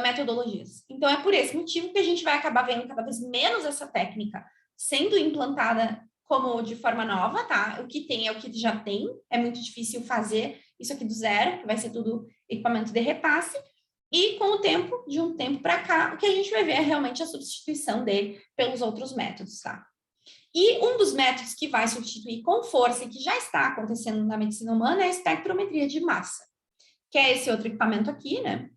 metodologias. Então, é por esse motivo que a gente vai acabar vendo cada vez menos essa técnica sendo implantada como de forma nova, tá? O que tem é o que já tem. É muito difícil fazer isso aqui do zero, que vai ser tudo equipamento de repasse. E com o tempo, de um tempo para cá, o que a gente vai ver é realmente a substituição dele pelos outros métodos, tá? E um dos métodos que vai substituir com força e que já está acontecendo na medicina humana é a espectrometria de massa, que é esse outro equipamento aqui, né?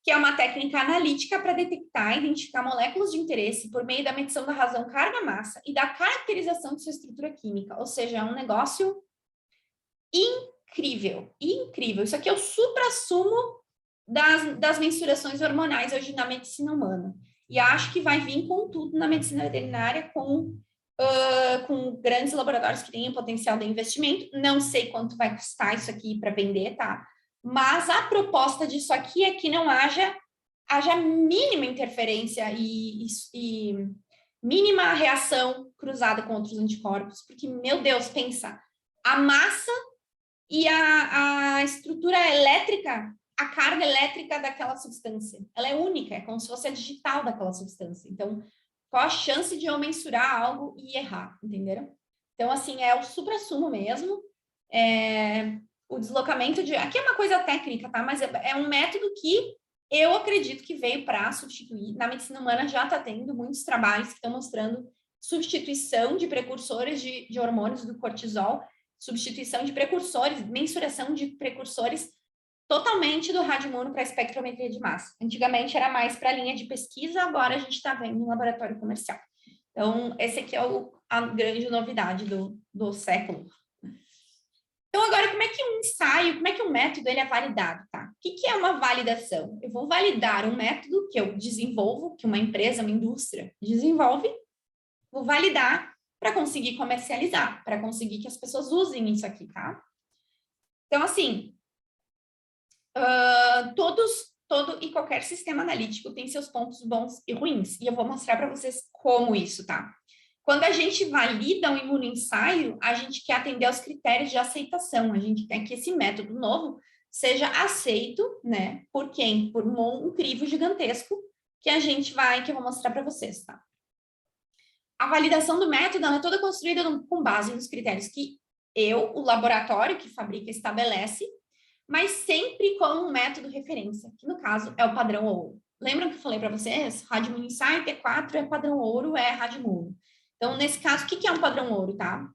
Que é uma técnica analítica para detectar e identificar moléculas de interesse por meio da medição da razão carga-massa e da caracterização de sua estrutura química. Ou seja, é um negócio incrível, incrível. Isso aqui é o suprassumo das mensurações hormonais hoje na medicina humana. E acho que vai vir com tudo na medicina veterinária, com grandes laboratórios que tenham potencial de investimento. Não sei quanto vai custar isso aqui para vender, tá? Mas a proposta disso aqui é que não haja mínima interferência e mínima reação cruzada com outros anticorpos, porque, meu Deus, pensa, a massa e a estrutura elétrica a carga elétrica daquela substância. Ela é única, é como se fosse a digital daquela substância. Então, qual a chance de eu mensurar algo e errar, entenderam? Então, assim, é o suprassumo mesmo. O deslocamento de... Aqui é uma coisa técnica, tá? Mas é um método que eu acredito que veio para substituir. Na medicina humana já está tendo muitos trabalhos que estão mostrando substituição de precursores de hormônios do cortisol, substituição de precursores, mensuração de precursores totalmente do radioimono para a espectrometria de massa. Antigamente era mais para a linha de pesquisa, agora a gente está vendo no laboratório comercial. Então, esse aqui é a grande novidade do século. Então, agora, como é que um ensaio, como é que um método ele é validado, tá? O que é uma validação? Eu vou validar um método que eu desenvolvo, que uma empresa, uma indústria desenvolve, vou validar para conseguir comercializar, para conseguir que as pessoas usem isso aqui, tá? Então, assim, todo e qualquer sistema analítico tem seus pontos bons e ruins, e eu vou mostrar para vocês como isso, tá? Quando a gente valida um imunoensaio, a gente quer atender aos critérios de aceitação, a gente quer que esse método novo seja aceito, né? Por quem? Por um crivo gigantesco que eu vou mostrar para vocês, tá? A validação do método ela é toda construída com base nos critérios que o laboratório que fabrica, estabelece, mas sempre com um método referência, que no caso é o padrão ouro. Lembram que eu falei para vocês? Radioimmuno Insight T4 é padrão ouro, é Radioimmuno. Então, nesse caso, o que é um padrão ouro, tá?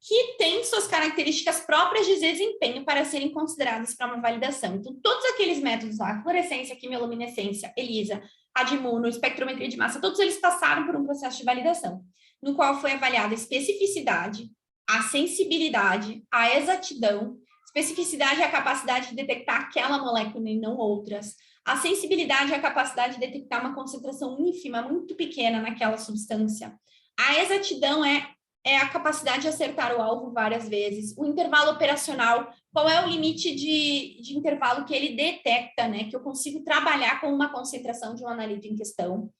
Que tem suas características próprias de desempenho para serem consideradas para uma validação. Então, todos aqueles métodos lá, fluorescência, quimioluminescência, ELISA, radioimmuno, espectrometria de massa, todos eles passaram por um processo de validação, no qual foi avaliada a especificidade, a sensibilidade, a exatidão. Especificidade é a capacidade de detectar aquela molécula e não outras. A sensibilidade é a capacidade de detectar uma concentração ínfima, muito pequena naquela substância. A exatidão é a capacidade de acertar o alvo várias vezes. O intervalo operacional, qual é o limite de intervalo que ele detecta, né? Que eu consigo trabalhar com uma concentração de um analito em questão.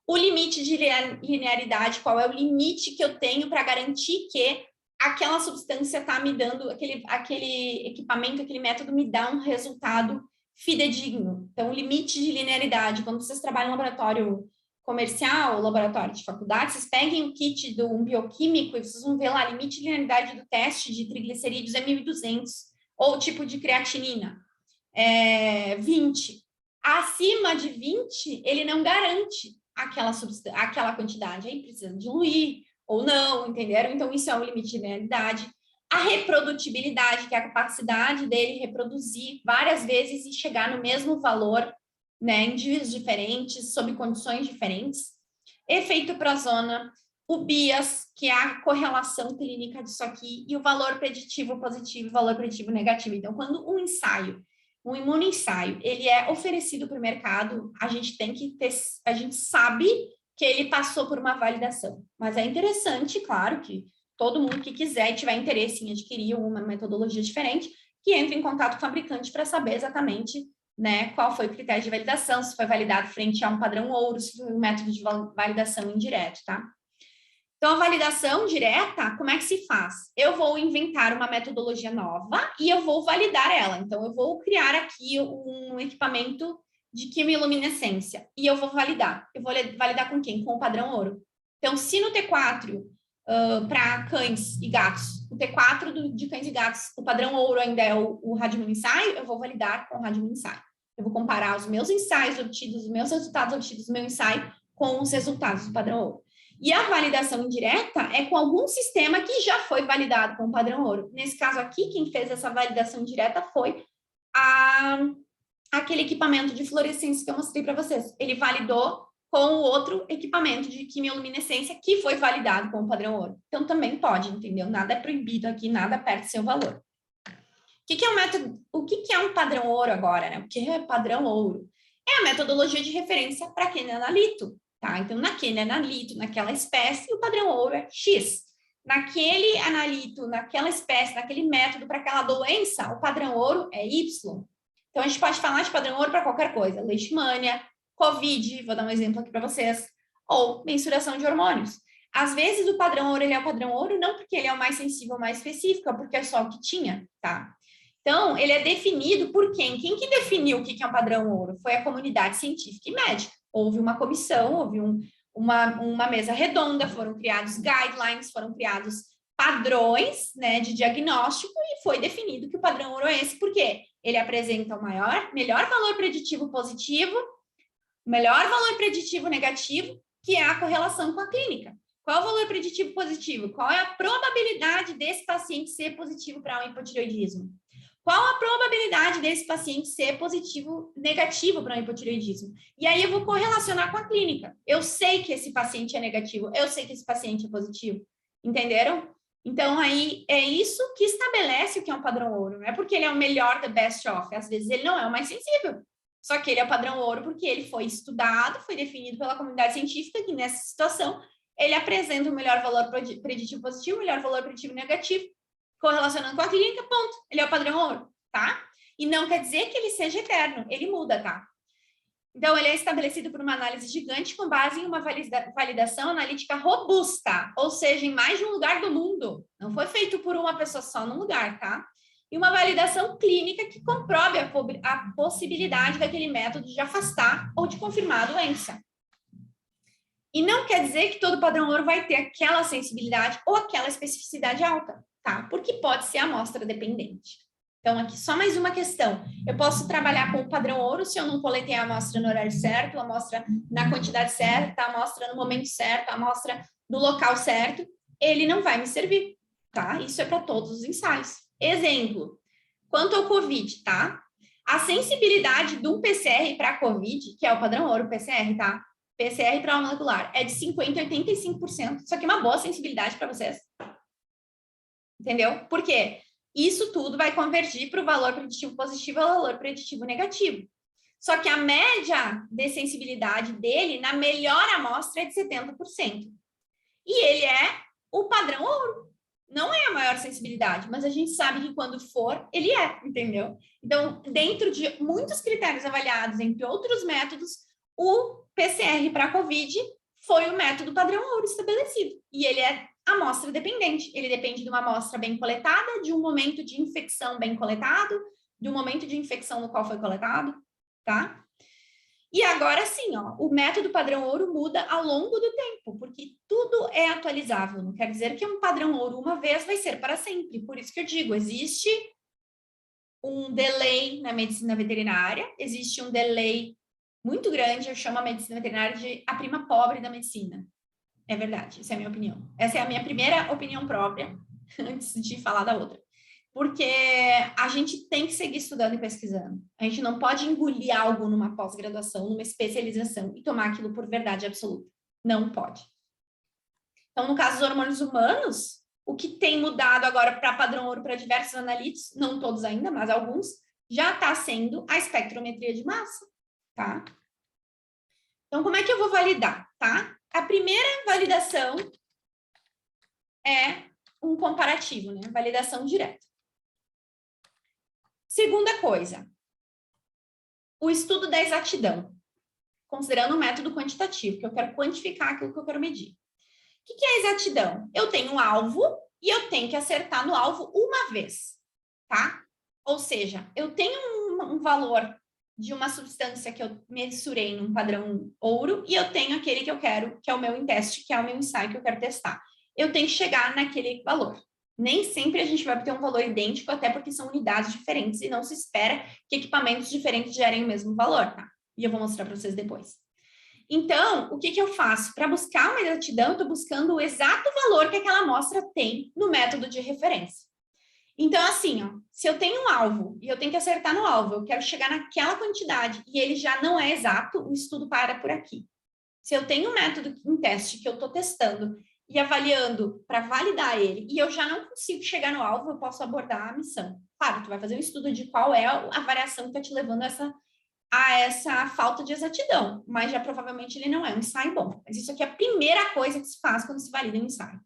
O limite de linearidade, qual é o limite que eu tenho para garantir que aquela substância está me dando, aquele equipamento, aquele método me dá um resultado fidedigno. Então, o limite de linearidade, quando vocês trabalham em laboratório comercial, laboratório de faculdade, vocês peguem o kit de um bioquímico e vocês vão ver lá, limite de linearidade do teste de triglicerídeos é 1.200, ou tipo de creatinina, 20. Acima de 20, ele não garante aquela quantidade, aí precisa diluir ou não, entenderam? Então, isso é um limite de linearidade. A reprodutibilidade, que é a capacidade dele reproduzir várias vezes e chegar no mesmo valor, né, em dias diferentes, sob condições diferentes. Efeito prozona, o bias, que é a correlação clínica disso aqui, e o valor preditivo positivo e o valor preditivo negativo. Então, quando um imunoensaio, ele é oferecido para o mercado, a gente sabe que ele passou por uma validação. Mas é interessante, claro, que todo mundo que quiser e tiver interesse em adquirir uma metodologia diferente, que entre em contato com o fabricante para saber exatamente, né, qual foi o critério de validação, se foi validado frente a um padrão ouro, se foi um método de validação indireto, tá? Então, a validação direta, como é que se faz? Eu vou inventar uma metodologia nova e eu vou validar ela. Então, eu vou criar aqui um equipamento de quimioluminescência e eu vou validar. Eu vou validar com quem? Com o padrão ouro. Então, se no T4, para cães e gatos, o T4 de cães e gatos, o padrão ouro ainda é o Radioimmuno Ensaio, eu vou validar com o Radioimmuno Ensaio. Eu vou comparar os meus ensaios obtidos, os meus resultados obtidos do meu ensaio com os resultados do padrão ouro. E a validação indireta é com algum sistema que já foi validado com o padrão ouro. Nesse caso aqui, quem fez essa validação direta foi aquele equipamento de fluorescência que eu mostrei para vocês. Ele validou com o outro equipamento de quimioluminescência que foi validado com o padrão ouro. Então, também pode, entendeu? Nada é proibido aqui, nada perde seu valor. O que é um padrão ouro agora, né? O que é padrão ouro? É a metodologia de referência para aquele analito, tá? Então, naquele analito, naquela espécie, o padrão ouro é X. Naquele analito, naquela espécie, naquele método para aquela doença, o padrão ouro é Y. Então, a gente pode falar de padrão ouro para qualquer coisa. Leishmania, Covid, vou dar um exemplo aqui para vocês, ou mensuração de hormônios. Às vezes, o padrão ouro, ele é o padrão ouro, não porque ele é o mais sensível, mais específico, é porque é só o que tinha, tá? Então, ele é definido por quem? Quem que definiu o que é um padrão ouro? Foi a comunidade científica e médica. Houve uma comissão, houve uma mesa redonda, foram criados guidelines, foram criados padrões, né, de diagnóstico e foi definido que o padrão ouro é esse, porque ele apresenta o melhor valor preditivo positivo, melhor valor preditivo negativo, que é a correlação com a clínica. Qual é o valor preditivo positivo? Qual é a probabilidade desse paciente ser positivo para o hipotireoidismo? Qual a probabilidade desse paciente ser negativo para o hipotireoidismo? E aí eu vou correlacionar com a clínica. Eu sei que esse paciente é negativo, eu sei que esse paciente é positivo. Entenderam? Então, aí é isso que estabelece o que é um padrão ouro. Não é porque ele é o melhor, the best of. Às vezes ele não é o mais sensível. Só que ele é o padrão ouro porque ele foi estudado, foi definido pela comunidade científica, que nessa situação ele apresenta o melhor valor preditivo positivo, o melhor valor preditivo negativo, correlacionando com a clínica, ponto. Ele é o padrão ouro, tá? E não quer dizer que ele seja eterno, ele muda, tá? Então, ele é estabelecido por uma análise gigante com base em uma validação analítica robusta, ou seja, em mais de um lugar do mundo. Não foi feito por uma pessoa só num lugar, tá? E uma validação clínica que comprove a possibilidade daquele método de afastar ou de confirmar a doença. E não quer dizer que todo padrão ouro vai ter aquela sensibilidade ou aquela especificidade alta, tá? Porque pode ser amostra dependente. Então, aqui só mais uma questão. Eu posso trabalhar com o padrão ouro se eu não coletei a amostra no horário certo, a amostra na quantidade certa, a amostra no momento certo, a amostra no local certo. Ele não vai me servir, tá? Isso é para todos os ensaios. Exemplo, quanto ao COVID, tá? A sensibilidade de um PCR para COVID, que é o padrão ouro PCR, tá? PCR para molecular, é de 50% a 85%. Isso aqui é uma boa sensibilidade para vocês. Entendeu? Por quê? Isso tudo vai convergir para o valor preditivo positivo e o valor preditivo negativo. Só que a média de sensibilidade dele, na melhor amostra, é de 70%. E ele é o padrão ouro. Não é a maior sensibilidade, mas a gente sabe que quando for, ele é, entendeu? Então, dentro de muitos critérios avaliados, entre outros métodos, o PCR para COVID foi o método padrão ouro estabelecido. E ele é amostra dependente, ele depende de uma amostra bem coletada, de um momento de infecção bem coletado, de um momento de infecção no qual foi coletado, tá? E agora sim, ó, o método padrão ouro muda ao longo do tempo, porque tudo é atualizável, não quer dizer que um padrão ouro uma vez vai ser para sempre, por isso que eu digo, existe um delay na medicina veterinária, existe um delay muito grande, eu chamo a medicina veterinária de a prima pobre da medicina. É verdade, essa é a minha opinião. Essa é a minha primeira opinião própria, antes de falar da outra. Porque a gente tem que seguir estudando e pesquisando. A gente não pode engolir algo numa pós-graduação, numa especialização e tomar aquilo por verdade absoluta. Não pode. Então, no caso dos hormônios humanos, o que tem mudado agora para padrão ouro para diversos analíticos, não todos ainda, mas alguns, já está sendo a espectrometria de massa, tá? Então, como é que eu vou validar, tá? A primeira validação é um comparativo, né? Validação direta. Segunda coisa, o estudo da exatidão, considerando um método quantitativo, que eu quero quantificar aquilo que eu quero medir. O que é exatidão? Eu tenho um alvo e eu tenho que acertar no alvo uma vez, tá? Ou seja, eu tenho um valor de uma substância que eu mensurei num padrão ouro e eu tenho aquele que eu quero, que é o meu teste, que é o meu ensaio que eu quero testar. Eu tenho que chegar naquele valor. Nem sempre a gente vai obter um valor idêntico, até porque são unidades diferentes e não se espera que equipamentos diferentes gerem o mesmo valor, tá? E eu vou mostrar para vocês depois. Então, o que eu faço? Para buscar uma exatidão, eu estou buscando o exato valor que aquela amostra tem no método de referência. Então, assim, ó, se eu tenho um alvo e eu tenho que acertar no alvo, eu quero chegar naquela quantidade e ele já não é exato, o estudo para por aqui. Se eu tenho um método em teste que eu estou testando e avaliando para validar ele e eu já não consigo chegar no alvo, eu posso abordar a missão. Claro, tu vai fazer um estudo de qual é a variação que está te levando a essa falta de exatidão, mas já provavelmente ele não é um ensaio bom. Mas isso aqui é a primeira coisa que se faz quando se valida um ensaio.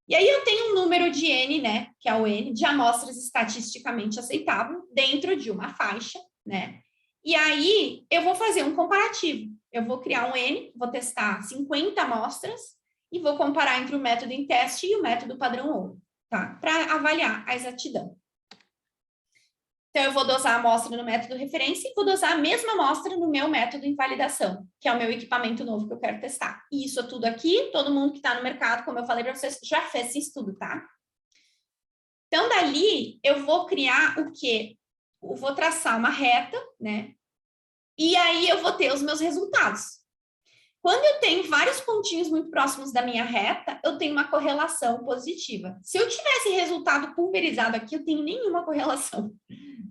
E aí eu tenho um número de N, né, que é o N, de amostras estatisticamente aceitável dentro de uma faixa, né? E aí eu vou fazer um comparativo. Eu vou criar um N, vou testar 50 amostras e vou comparar entre o método em teste e o método padrão ouro, tá? Para avaliar a exatidão. Então, eu vou dosar a amostra no método referência e vou dosar a mesma amostra no meu método invalidação, que é o meu equipamento novo que eu quero testar. E isso é tudo aqui, todo mundo que está no mercado, como eu falei para vocês, já fez esse estudo, tá? Então, dali, eu vou criar o quê? Eu vou traçar uma reta, né? E aí, eu vou ter os meus resultados. Quando eu tenho vários pontinhos muito próximos da minha reta, eu tenho uma correlação positiva. Se eu tivesse resultado pulverizado aqui, eu tenho nenhuma correlação.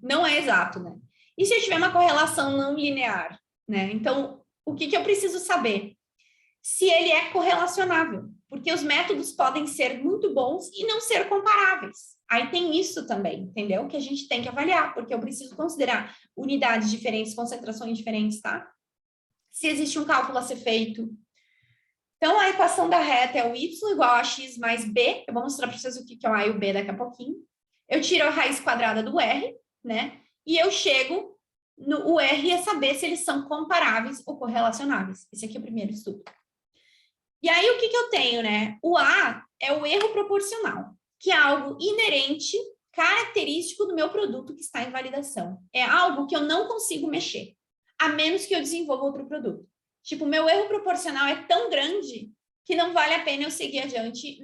Não é exato, né? E se eu tiver uma correlação não linear, né? Então, o que eu preciso saber? Se ele é correlacionável, porque os métodos podem ser muito bons e não ser comparáveis. Aí tem isso também, entendeu? Que a gente tem que avaliar, porque eu preciso considerar unidades diferentes, concentrações diferentes, tá? Se existe um cálculo a ser feito. Então, a equação da reta é o y igual a x mais b. Eu vou mostrar para vocês o que é o a e o b daqui a pouquinho. Eu tiro a raiz quadrada do r, né? E eu chego no o r é saber se eles são comparáveis ou correlacionáveis. Esse aqui é o primeiro estudo. E aí, o que eu tenho, né? O a é o erro proporcional, que é algo inerente, característico do meu produto que está em validação. É algo que eu não consigo mexer, a menos que eu desenvolva outro produto. Tipo, o meu erro proporcional é tão grande que não vale a pena eu seguir adiante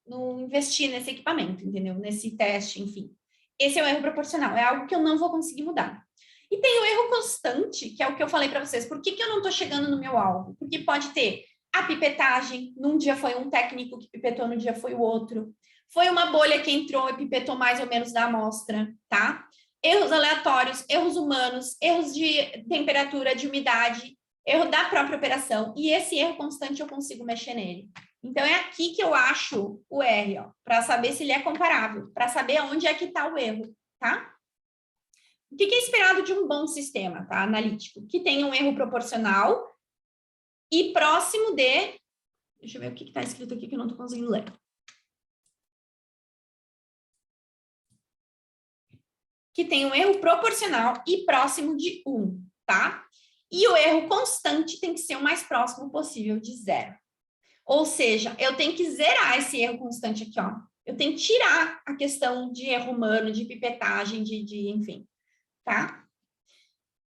no investir nesse equipamento, entendeu? Nesse teste, enfim. Esse é o erro proporcional, é algo que eu não vou conseguir mudar. E tem o erro constante, que é o que eu falei para vocês. Por que eu não estou chegando no meu alvo? Porque pode ter a pipetagem, num dia foi um técnico que pipetou, no dia foi o outro. Foi uma bolha que entrou e pipetou mais ou menos da amostra, tá? Erros aleatórios, erros humanos, erros de temperatura, de umidade, erro da própria operação. E esse erro constante eu consigo mexer nele. Então, é aqui que eu acho o R, ó, para saber se ele é comparável, para saber onde é que está o erro, tá? O que é esperado de um bom sistema, tá? Analítico? Que tenha um erro proporcional e próximo de... Deixa eu ver o que está escrito aqui que eu não estou conseguindo ler. Que tem um erro proporcional e próximo de 1, tá? E o erro constante tem que ser o mais próximo possível de 0. Ou seja, eu tenho que zerar esse erro constante aqui, ó. Eu tenho que tirar a questão de erro humano, de pipetagem, enfim, tá?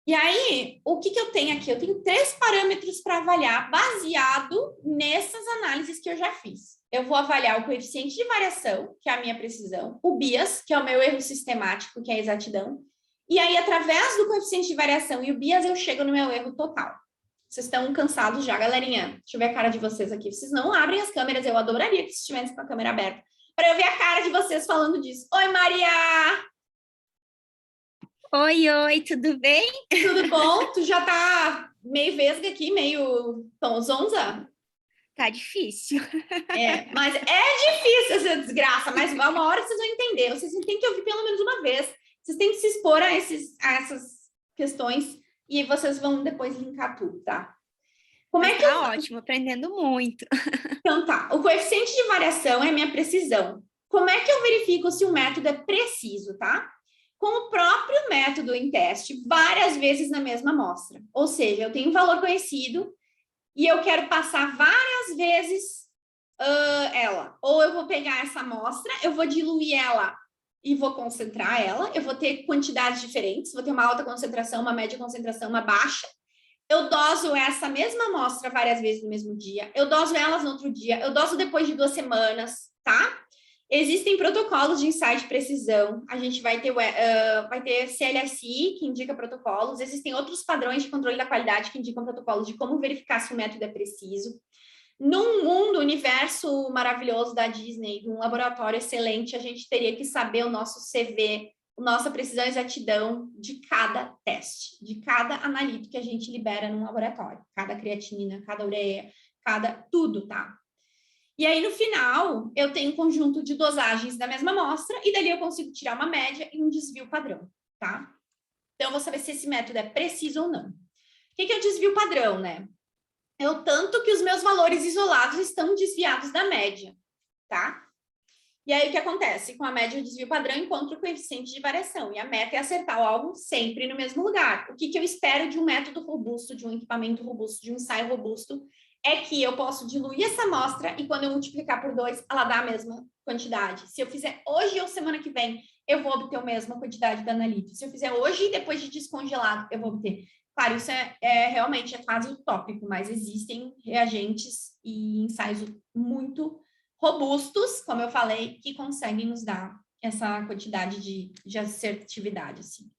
E aí, o que eu tenho aqui? Eu tenho 3 parâmetros para avaliar baseado nessas análises que eu já fiz. Eu vou avaliar o coeficiente de variação, que é a minha precisão, o bias, que é o meu erro sistemático, que é a exatidão, e aí, através do coeficiente de variação e o bias, eu chego no meu erro total. Vocês estão cansados já, galerinha? Deixa eu ver a cara de vocês aqui. Vocês não abrem as câmeras, eu adoraria que vocês estivessem com a câmera aberta, para eu ver a cara de vocês falando disso. Oi, Maria!
Oi, tudo bem?
Tudo bom? Tu já tá meio vesga aqui, meio zonza?
Tá difícil.
Mas é difícil essa desgraça, mas uma hora vocês vão entender. Vocês têm que ouvir pelo menos uma vez. Vocês têm que se expor a essas questões e vocês vão depois linkar tudo, tá? Como é que
tá ótimo, aprendendo muito.
Então tá, o coeficiente de variação é a minha precisão. Como é que eu verifico se o método é preciso, tá? Com o próprio método em teste, várias vezes na mesma amostra. Ou seja, eu tenho um valor conhecido e eu quero passar várias vezes ela. Ou eu vou pegar essa amostra, eu vou diluir ela e vou concentrar ela. Eu vou ter quantidades diferentes, vou ter uma alta concentração, uma média concentração, uma baixa. Eu doso essa mesma amostra várias vezes no mesmo dia. Eu doso elas no outro dia. Eu doso depois de 2 semanas, tá? Existem protocolos de ensaio de precisão. A gente vai ter CLSI, que indica protocolos. Existem outros padrões de controle da qualidade que indicam protocolos de como verificar se o método é preciso. Num mundo, universo maravilhoso da Disney, de um laboratório excelente, a gente teria que saber o nosso CV, nossa precisão e exatidão de cada teste, de cada analítico que a gente libera num laboratório. Cada creatinina, cada ureia, tudo, tá? E aí, no final, eu tenho um conjunto de dosagens da mesma amostra e dali eu consigo tirar uma média e um desvio padrão, tá? Então, eu vou saber se esse método é preciso ou não. O que é o desvio padrão, né? É o tanto que os meus valores isolados estão desviados da média, tá? E aí, o que acontece? Com a média e o desvio padrão, eu encontro o coeficiente de variação. E a meta é acertar o alvo sempre no mesmo lugar. O que eu espero de um método robusto, de um equipamento robusto, de um ensaio robusto, é que eu posso diluir essa amostra e quando eu multiplicar por 2, ela dá a mesma quantidade. Se eu fizer hoje ou semana que vem eu vou obter a mesma quantidade da analítio. Se eu fizer hoje e depois de descongelado, eu vou obter. Claro, isso realmente é quase utópico, mas existem reagentes e ensaios muito robustos, como eu falei, que conseguem nos dar essa quantidade de assertividade, assim.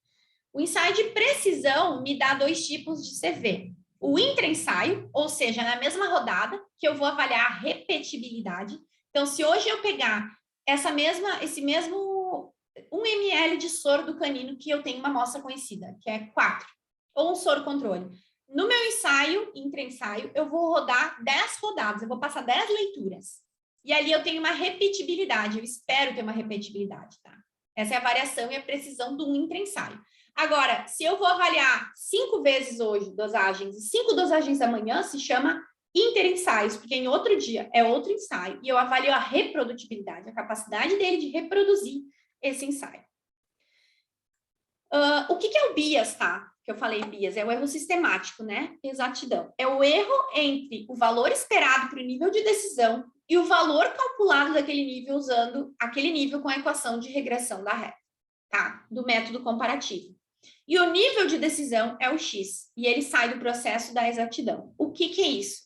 O ensaio de precisão me dá 2 tipos de CV. O intra-ensaio, ou seja, na mesma rodada, que eu vou avaliar a repetibilidade. Então, se hoje eu pegar esse mesmo 1 ml de soro do canino, que eu tenho uma amostra conhecida, que é 4, ou um soro controle. No meu ensaio, intra-ensaio, eu vou rodar 10 rodadas, eu vou passar 10 leituras. E ali eu tenho uma repetibilidade, eu espero ter uma repetibilidade, tá? Essa é a variação e a precisão do intra-ensaio. Agora, se eu vou avaliar 5 vezes hoje dosagens e 5 dosagens amanhã, se chama interensaios, porque em outro dia é outro ensaio, e eu avalio a reprodutibilidade, a capacidade dele de reproduzir esse ensaio. O que é o bias, tá? Que eu falei bias, é o erro sistemático, né? Exatidão. É o erro entre o valor esperado para o nível de decisão e o valor calculado daquele nível usando aquele nível com a equação de regressão da reta, tá? Do método comparativo. E o nível de decisão é o X, e ele sai do processo da exatidão. O que é isso?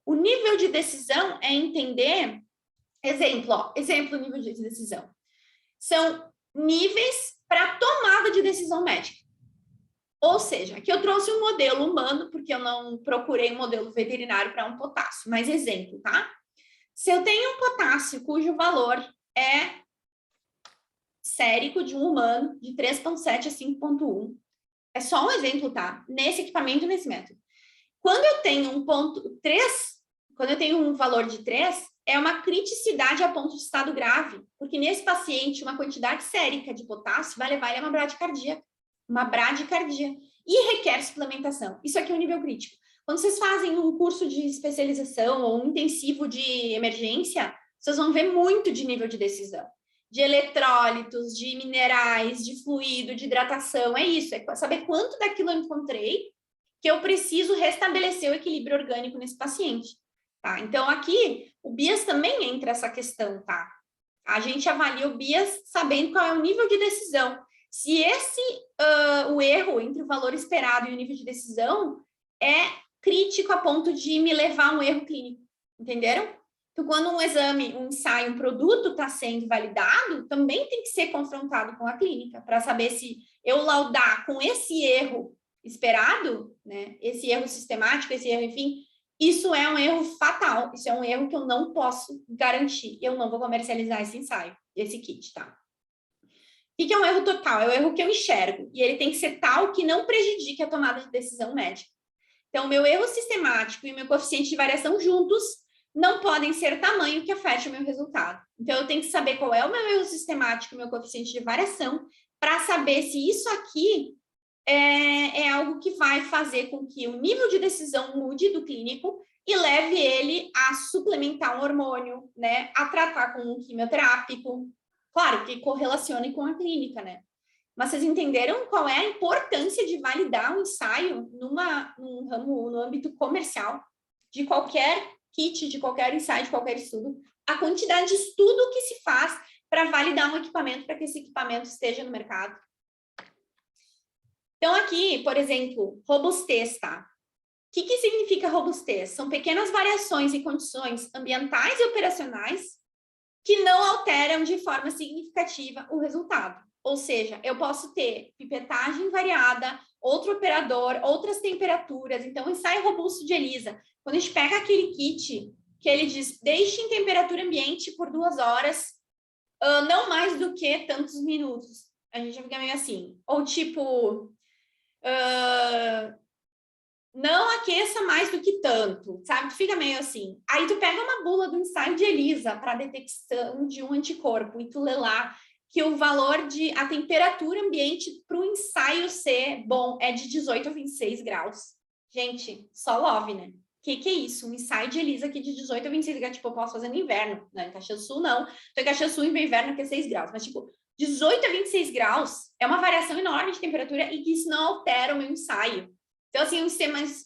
O nível de decisão é entender... Exemplo nível de decisão. São níveis para tomada de decisão médica. Ou seja, aqui eu trouxe um modelo humano, porque eu não procurei um modelo veterinário para um potássio, mas exemplo, tá? Se eu tenho um potássio cujo valor é sérico de um humano, de 3,7 a 5,1, é só um exemplo, tá? Nesse equipamento, nesse método. Quando eu tenho quando eu tenho um valor de 3, é uma criticidade a ponto de estado grave, porque nesse paciente, uma quantidade sérica de potássio vai levar ele a uma bradicardia, e requer suplementação. Isso aqui é um nível crítico. Quando vocês fazem um curso de especialização ou um intensivo de emergência, vocês vão ver muito de nível de decisão, de eletrólitos, de minerais, de fluido, de hidratação, é isso, é saber quanto daquilo eu encontrei que eu preciso restabelecer o equilíbrio orgânico nesse paciente, tá? Então, aqui, o BIAS também entra essa questão, tá? A gente avalia o BIAS sabendo qual é o nível de decisão. Se o erro entre o valor esperado e o nível de decisão é crítico a ponto de me levar a um erro clínico, entenderam? Então, quando um exame, um ensaio, um produto está sendo validado, também tem que ser confrontado com a clínica, para saber se eu laudar com esse erro esperado, né, esse erro sistemático, esse erro, enfim, isso é um erro fatal, isso é um erro que eu não posso garantir, eu não vou comercializar esse ensaio, esse kit, tá? O que é um erro total? É o erro que eu enxergo, e ele tem que ser tal que não prejudique a tomada de decisão médica. Então, o meu erro sistemático e o meu coeficiente de variação juntos não podem ser tamanho que afete o meu resultado. Então, eu tenho que saber qual é o meu erro sistemático e o meu coeficiente de variação para saber se isso aqui é algo que vai fazer com que o nível de decisão mude do clínico e leve ele a suplementar um hormônio, né, a tratar com um quimioterápico, claro, que correlacione com a clínica, né? Mas vocês entenderam qual é a importância de validar um ensaio no âmbito comercial, de qualquer kit, de qualquer ensaio, de qualquer estudo, a quantidade de estudo que se faz para validar um equipamento, para que esse equipamento esteja no mercado. Então, aqui, por exemplo, robustez, tá? O que significa robustez? São pequenas variações em condições ambientais e operacionais que não alteram de forma significativa o resultado. Ou seja, eu posso ter pipetagem variada, outro operador, outras temperaturas. Então, o ensaio robusto de ELISA, quando a gente pega aquele kit que ele diz, deixe em temperatura ambiente por 2 horas, não mais do que tantos minutos. A gente fica meio assim. Ou tipo... não aqueça mais do que tanto, sabe? Tu fica meio assim. Aí tu pega uma bula do ensaio de ELISA para detecção de um anticorpo e tu lê lá que o valor a temperatura ambiente para o ensaio ser bom é de 18 a 26 graus. Gente, só love, né? Que é isso? Um ensaio de ELISA aqui de 18 a 26 graus, tipo, eu posso fazer no inverno, né? Em Caxias do Sul, não. Tô em Caxias do Sul, no inverno, que é 6 graus. Mas, tipo, 18 a 26 graus é uma variação enorme de temperatura e que isso não altera o meu ensaio. Então, assim,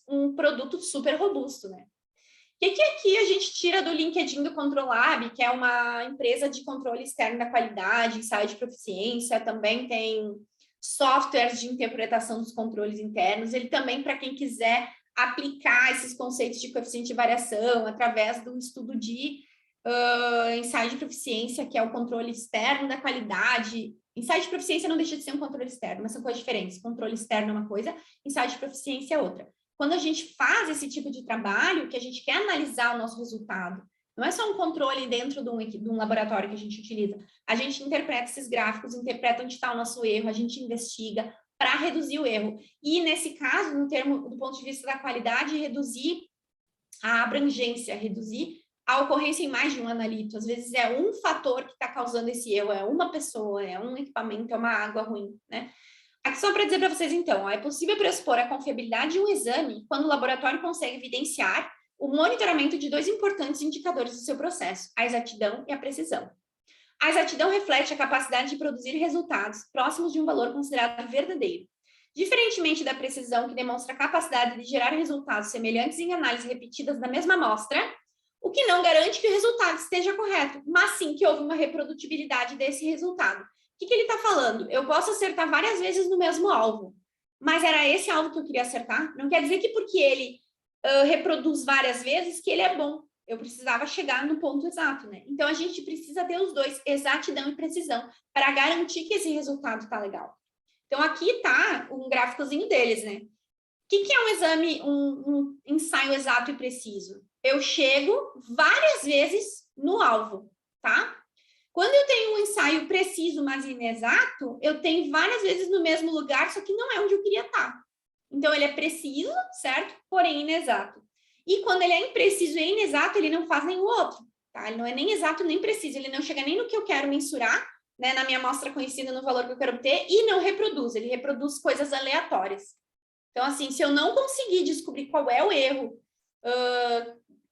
um produto super robusto, né? que aqui a gente tira do LinkedIn do Controlab, que é uma empresa de controle externo da qualidade, ensaio de proficiência, também tem softwares de interpretação dos controles internos. Ele também, para quem quiser aplicar esses conceitos de coeficiente de variação através do estudo de ensaio de proficiência, que é o controle externo da qualidade. Ensaio de proficiência não deixa de ser um controle externo, mas são coisas diferentes. Controle externo é uma coisa, ensaio de proficiência é outra. Quando a gente faz esse tipo de trabalho, que a gente quer analisar o nosso resultado, não é só um controle dentro de um laboratório que a gente utiliza. A gente interpreta esses gráficos, interpreta onde está o nosso erro, a gente investiga para reduzir o erro. E, nesse caso, do ponto de vista da qualidade, reduzir a abrangência, reduzir a ocorrência em mais de um analito. Às vezes é um fator que está causando esse erro, é uma pessoa, é um equipamento, é uma água ruim, né? Aqui só para dizer para vocês, então, ó, é possível pressupor a confiabilidade de um exame quando o laboratório consegue evidenciar o monitoramento de 2 importantes indicadores do seu processo, a exatidão e a precisão. A exatidão reflete a capacidade de produzir resultados próximos de um valor considerado verdadeiro. Diferentemente da precisão, que demonstra a capacidade de gerar resultados semelhantes em análises repetidas da mesma amostra, o que não garante que o resultado esteja correto, mas sim que houve uma reprodutibilidade desse resultado. O que ele está falando? Eu posso acertar várias vezes no mesmo alvo, mas era esse alvo que eu queria acertar? Não quer dizer que porque ele reproduz várias vezes que ele é bom. Eu precisava chegar no ponto exato, né? Então, a gente precisa ter os dois, exatidão e precisão, para garantir que esse resultado está legal. Então, aqui está um gráficozinho deles, né? O que é um exame, um ensaio exato e preciso? Eu chego várias vezes no alvo, tá? Quando eu tenho um ensaio preciso, mas inexato, eu tenho várias vezes no mesmo lugar, só que não é onde eu queria estar. Então, ele é preciso, certo? Porém, inexato. E quando ele é impreciso e inexato, ele não faz nenhum outro, tá? Ele não é nem exato nem preciso, ele não chega nem no que eu quero mensurar, né, na minha amostra conhecida, no valor que eu quero obter, e não reproduz, ele reproduz coisas aleatórias. Então, assim, se eu não conseguir descobrir qual é o erro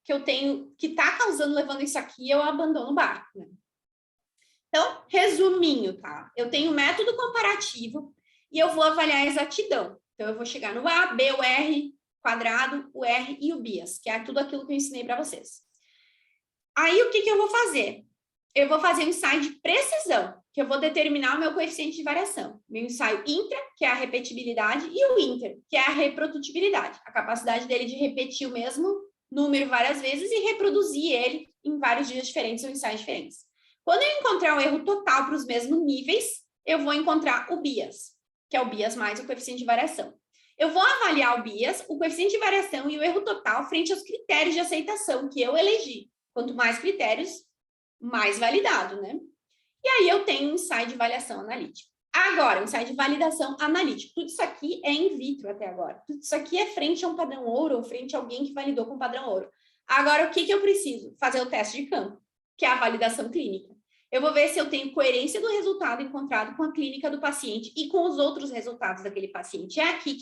que eu tenho, que está causando, levando isso aqui, eu abandono o barco, né? Então, resuminho, tá? Eu tenho um método comparativo e eu vou avaliar a exatidão. Então, eu vou chegar no A, B, o R quadrado, o R e o bias, que é tudo aquilo que eu ensinei para vocês. Aí, o que eu vou fazer? Eu vou fazer um ensaio de precisão, que eu vou determinar o meu coeficiente de variação. Meu ensaio intra, que é a repetibilidade, e o inter, que é a reprodutibilidade, a capacidade dele de repetir o mesmo número várias vezes e reproduzir ele em vários dias diferentes ou ensaios diferentes. Quando eu encontrar o erro total para os mesmos níveis, eu vou encontrar o bias, que é o bias mais o coeficiente de variação. Eu vou avaliar o bias, o coeficiente de variação e o erro total frente aos critérios de aceitação que eu elegi. Quanto mais critérios, mais validado, né? E aí eu tenho um ensaio de avaliação analítica. Agora, o ensaio de validação analítica. Tudo isso aqui é in vitro até agora. Tudo isso aqui é frente a um padrão ouro ou frente a alguém que validou com padrão ouro. Agora, o que eu preciso? Fazer o teste de campo, que é a validação clínica. Eu vou ver se eu tenho coerência do resultado encontrado com a clínica do paciente e com os outros resultados daquele paciente. É aqui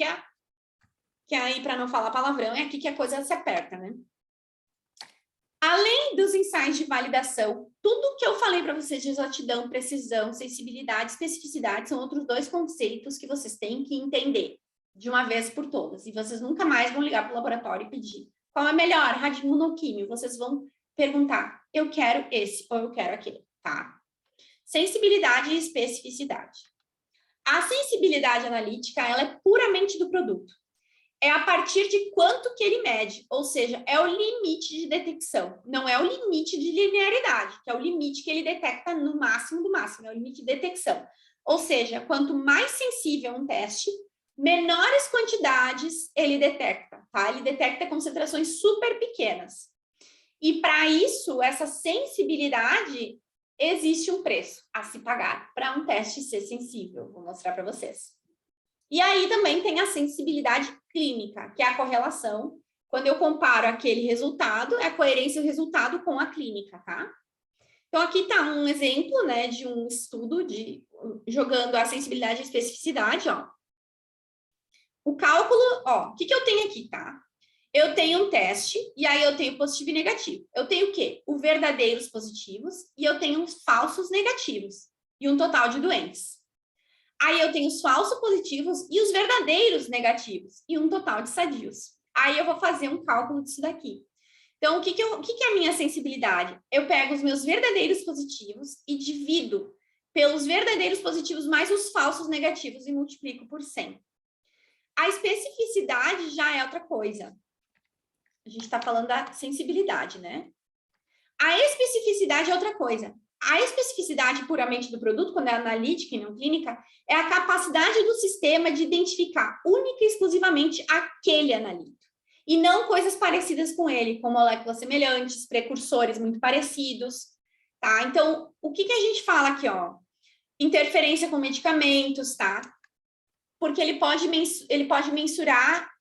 que aí, para não falar palavrão, é aqui que a coisa se aperta, né? Além dos ensaios de validação, tudo que eu falei para vocês de exatidão, precisão, sensibilidade, especificidade, são outros 2 conceitos que vocês têm que entender de uma vez por todas. E vocês nunca mais vão ligar para o laboratório e pedir qual é melhor, radioimunoquímio. Vocês vão perguntar, eu quero esse ou eu quero aquele, tá? Sensibilidade e especificidade. A sensibilidade analítica, ela é puramente do produto. É a partir de quanto que ele mede, ou seja, é o limite de detecção, não é o limite de linearidade, que é o limite que ele detecta no máximo do máximo, é o limite de detecção. Ou seja, quanto mais sensível um teste, menores quantidades ele detecta, tá? Ele detecta concentrações super pequenas. E para isso, essa sensibilidade, existe um preço a se pagar para um teste ser sensível. Vou mostrar para vocês. E aí também tem a sensibilidade clínica, que é a correlação. Quando eu comparo aquele resultado, é a coerência do resultado com a clínica, tá? Então, aqui está um exemplo, né, de um estudo jogando a sensibilidade e a especificidade, ó. O cálculo, ó, o que eu tenho aqui, tá? Eu tenho um teste, e aí eu tenho positivo e negativo. Eu tenho o quê? Os verdadeiros positivos, e eu tenho os falsos negativos, e um total de doentes. Aí eu tenho os falsos positivos e os verdadeiros negativos, e um total de sadios. Aí eu vou fazer um cálculo disso daqui. Então, o que é a minha sensibilidade? Eu pego os meus verdadeiros positivos e divido pelos verdadeiros positivos mais os falsos negativos e multiplico por 100. A especificidade já é outra coisa. A gente está falando da sensibilidade, né? A especificidade é outra coisa. A especificidade puramente do produto, quando é analítica e não clínica, é a capacidade do sistema de identificar única e exclusivamente aquele analito. E não coisas parecidas com ele, com moléculas semelhantes, precursores muito parecidos, tá? Então, o que a gente fala aqui, ó? Interferência com medicamentos, tá? Porque ele pode mensurar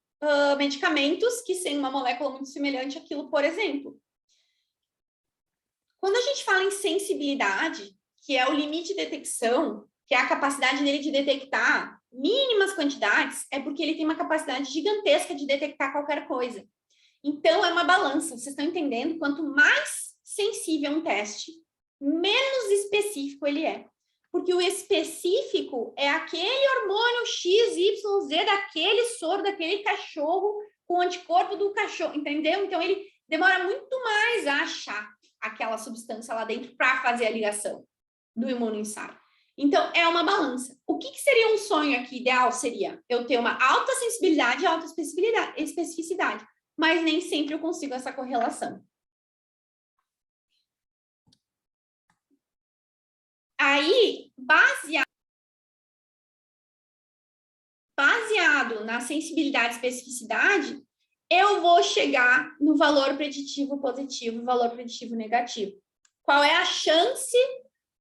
medicamentos que têm uma molécula muito semelhante àquilo, por exemplo. Quando a gente fala em sensibilidade, que é o limite de detecção, que é a capacidade dele de detectar mínimas quantidades, é porque ele tem uma capacidade gigantesca de detectar qualquer coisa. Então, é uma balança. Vocês estão entendendo? Quanto mais sensível um teste, menos específico ele é. Porque o específico é aquele hormônio XYZ daquele soro, daquele cachorro, com o anticorpo do cachorro, entendeu? Então, ele demora muito mais a achar aquela substância lá dentro para fazer a ligação do imunoensaio. Então, é uma balança. O que seria um sonho aqui ideal? Seria eu ter uma alta sensibilidade e alta especificidade, mas nem sempre eu consigo essa correlação. Aí, baseado na sensibilidade e especificidade, eu vou chegar no valor preditivo positivo e valor preditivo negativo. Qual é a chance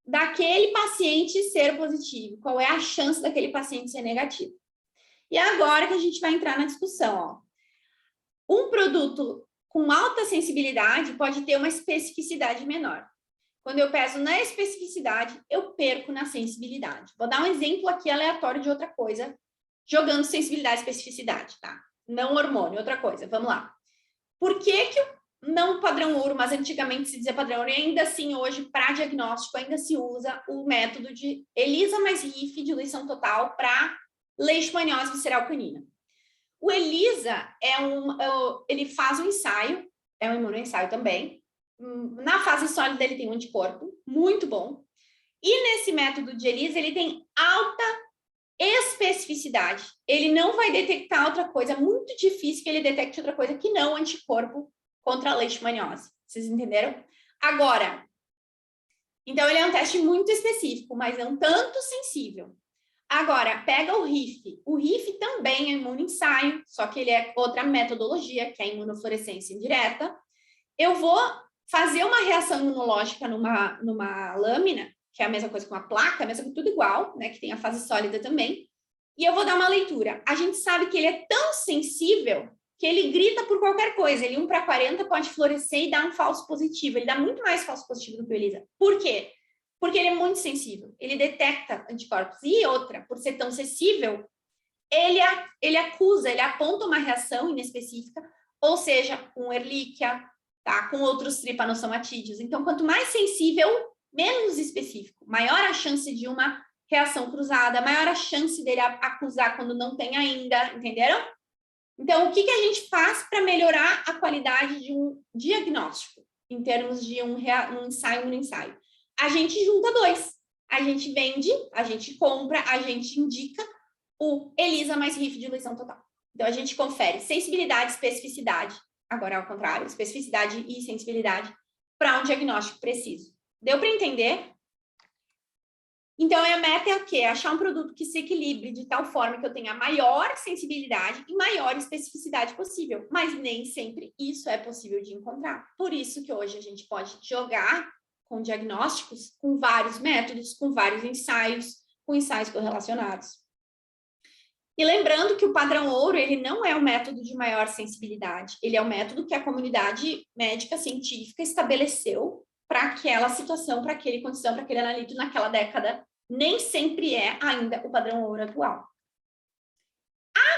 daquele paciente ser positivo? Qual é a chance daquele paciente ser negativo? E agora que a gente vai entrar na discussão, ó. Um produto com alta sensibilidade pode ter uma especificidade menor. Quando eu peso na especificidade, eu perco na sensibilidade. Vou dar um exemplo aqui aleatório de outra coisa, jogando sensibilidade e especificidade, tá? Não hormônio, outra coisa. Vamos lá. Por que não padrão ouro, mas antigamente se dizia padrão ouro, e ainda assim hoje, para diagnóstico, ainda se usa o método de ELISA mais RIF, diluição total, para leishmaniose visceral canina. O ELISA ele faz um ensaio, é um imunoensaio também. Na fase sólida ele tem um anticorpo muito bom. E nesse método de ELISA ele tem alta especificidade. Ele não vai detectar outra coisa, é muito difícil que ele detecte outra coisa que não anticorpo contra a leishmaniose. Vocês entenderam? Agora, então ele é um teste muito específico, mas não tanto sensível. Agora, pega o RIF. O RIF também é imunoensaio, só que ele é outra metodologia, que é a imunofluorescência indireta. Eu vou fazer uma reação imunológica numa lâmina, que é a mesma coisa com a placa, a mesma coisa, tudo igual, né, que tem a fase sólida também, e eu vou dar uma leitura. A gente sabe que ele é tão sensível que ele grita por qualquer coisa. Ele 1/40 pode fluorescer e dar um falso positivo. Ele dá muito mais falso positivo do que o ELISA. Por quê? Porque ele é muito sensível. Ele detecta anticorpos. E outra, por ser tão sensível, ele acusa, ele aponta uma reação inespecífica, ou seja, com Ehrlichia, tá? Com outros tripanosomatídeos. Então, quanto mais sensível, menos específico. Maior a chance de uma reação cruzada, maior a chance dele acusar quando não tem ainda, entenderam? Então, o que a gente faz para melhorar a qualidade de um diagnóstico, em termos de um ensaio no ensaio? A gente junta dois. A gente vende, a gente compra, a gente indica o ELISA mais RIF de diluição total. Então, a gente confere sensibilidade, especificidade, agora é ao contrário, especificidade e sensibilidade para um diagnóstico preciso. Deu para entender? Então, a meta é o quê? Achar um produto que se equilibre de tal forma que eu tenha a maior sensibilidade e maior especificidade possível. Mas nem sempre isso é possível de encontrar. Por isso que hoje a gente pode jogar com diagnósticos, com vários métodos, com vários ensaios, com ensaios correlacionados. E lembrando que o padrão ouro, ele não é o método de maior sensibilidade. Ele é o método que a comunidade médica científica estabeleceu para aquela situação, para aquele condição, para aquele analito naquela década, nem sempre é ainda o padrão ouro atual.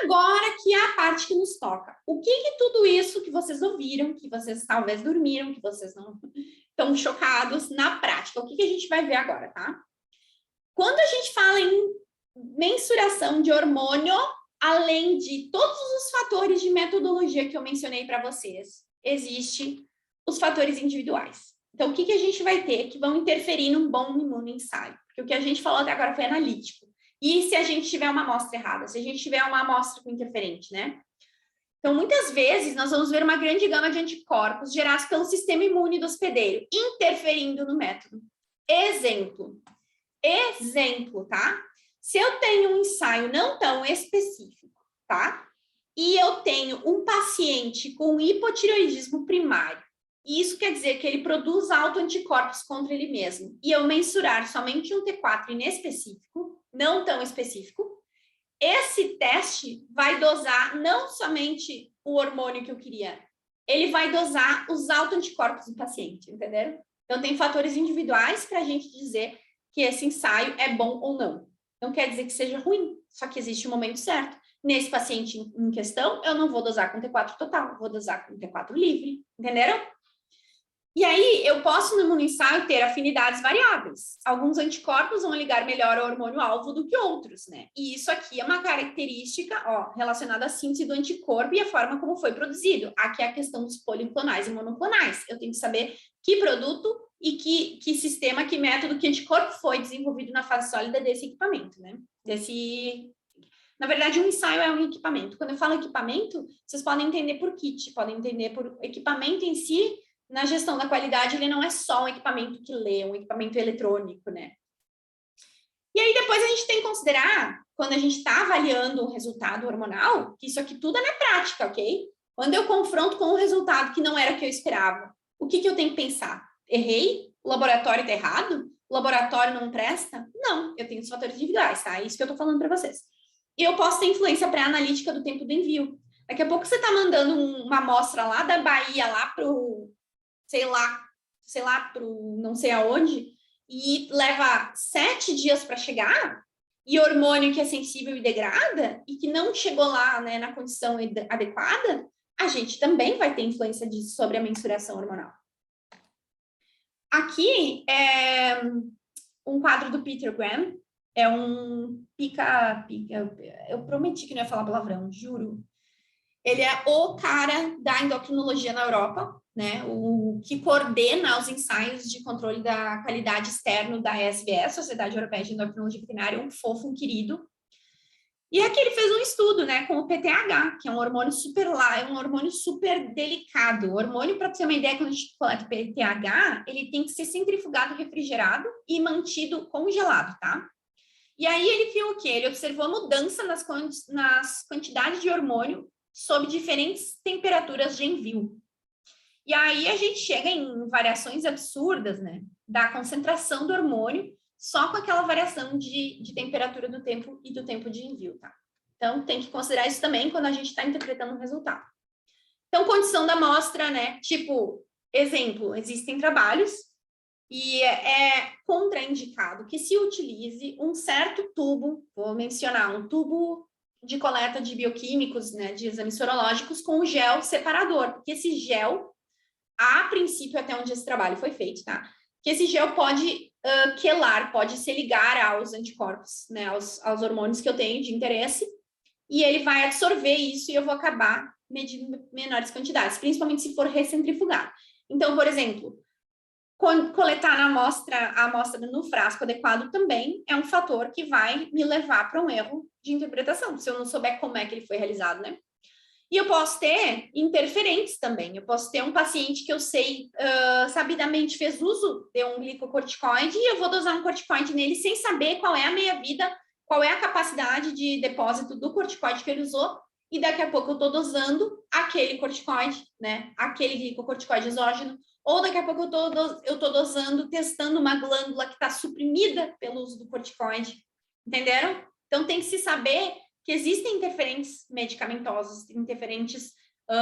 Agora que é a parte que nos toca. O que tudo isso que vocês ouviram, que vocês talvez dormiram, que vocês não estão chocados na prática? O que a gente vai ver agora, tá? Quando a gente fala em mensuração de hormônio, além de todos os fatores de metodologia que eu mencionei para vocês, existem os fatores individuais. Então, o que a gente vai ter que vão interferir num bom imunoensaio? Porque o que a gente falou até agora foi analítico. E se a gente tiver uma amostra errada? Se a gente tiver uma amostra com interferente, né? Então, muitas vezes, nós vamos ver uma grande gama de anticorpos gerados pelo sistema imune do hospedeiro, interferindo no método. Exemplo, tá? Se eu tenho um ensaio não tão específico, tá? E eu tenho um paciente com hipotireoidismo primário, e isso quer dizer que ele produz autoanticorpos contra ele mesmo, e eu mensurar somente um T4 inespecífico, não tão específico, esse teste vai dosar não somente o hormônio que eu queria, ele vai dosar os autoanticorpos do paciente, entenderam? Então, tem fatores individuais para a gente dizer que esse ensaio é bom ou não. Não quer dizer que seja ruim, só que existe um momento certo. Nesse paciente em questão, eu não vou dosar com T4 total, vou dosar com T4 livre, entenderam? E aí, eu posso no imunoensaio ter afinidades variáveis. Alguns anticorpos vão ligar melhor ao hormônio-alvo do que outros, né? E isso aqui é uma característica, ó, relacionada à síntese do anticorpo e a forma como foi produzido. Aqui é a questão dos policlonais e monoclonais. Eu tenho que saber que produto e que sistema, que método, que anticorpo foi desenvolvido na fase sólida desse equipamento, né? Na verdade, um ensaio é um equipamento. Quando eu falo equipamento, vocês podem entender por kit, podem entender por equipamento em si. Na gestão da qualidade, ele não é só um equipamento que lê, é um equipamento eletrônico, né? E aí, depois a gente tem que considerar, quando a gente está avaliando o resultado hormonal, que isso aqui tudo é na prática, ok? Quando eu confronto com um resultado que não era o que eu esperava, o que eu tenho que pensar? Errei? O laboratório está errado? O laboratório não presta? Não, eu tenho os fatores individuais, tá? É isso que eu estou falando para vocês. E eu posso ter influência pré-analítica do tempo do envio. Daqui a pouco você está mandando uma amostra lá da Bahia, lá para o sei lá, pro não sei aonde, e leva 7 dias para chegar, e hormônio que é sensível e degrada, e que não chegou lá, né, na condição adequada, a gente também vai ter influência disso sobre a mensuração hormonal. Aqui é um quadro do Peter Graham, é um pica-pica, eu prometi que não ia falar palavrão, juro. Ele é o cara da endocrinologia na Europa, né? O que coordena os ensaios de controle da qualidade externo da SBS, Sociedade Europeia de Endocrinologia Veterinária, um fofo, um querido. E aqui ele fez um estudo, né, com o PTH, que é um hormônio super delicado. O hormônio, para ter uma ideia, quando a gente coleta PTH, ele tem que ser centrifugado, refrigerado e mantido congelado, tá? E aí ele viu o quê? Ele observou a mudança nas quantidades de hormônio sob diferentes temperaturas de envio. E aí a gente chega em variações absurdas, né, da concentração do hormônio só com aquela variação de temperatura do tempo e do tempo de envio, tá? Então, tem que considerar isso também quando a gente está interpretando o resultado. Então, condição da amostra, né, tipo, exemplo, existem trabalhos e é contraindicado que se utilize um certo tubo, vou mencionar, um tubo de coleta de bioquímicos, né, de exames sorológicos com o gel separador, porque esse gel, a princípio, até onde esse trabalho foi feito, tá? Que esse gel pode quelar, pode se ligar aos anticorpos, né, aos hormônios que eu tenho de interesse, e ele vai absorver isso e eu vou acabar medindo menores quantidades, principalmente se for recentrifugado. Então, por exemplo, coletar a amostra no frasco adequado também é um fator que vai me levar para um erro de interpretação, se eu não souber como é que ele foi realizado, né? E eu posso ter interferentes também. Eu posso ter um paciente que eu sei sabidamente fez uso de um glicocorticoide e eu vou dosar um corticoide nele sem saber qual é a meia-vida, qual é a capacidade de depósito do corticoide que ele usou, e daqui a pouco eu estou dosando aquele corticoide, né? Aquele glicocorticoide exógeno, ou daqui a pouco eu estou dosando, testando uma glândula que está suprimida pelo uso do corticoide. Entenderam? Então tem que se saber que existem interferentes medicamentosos, interferentes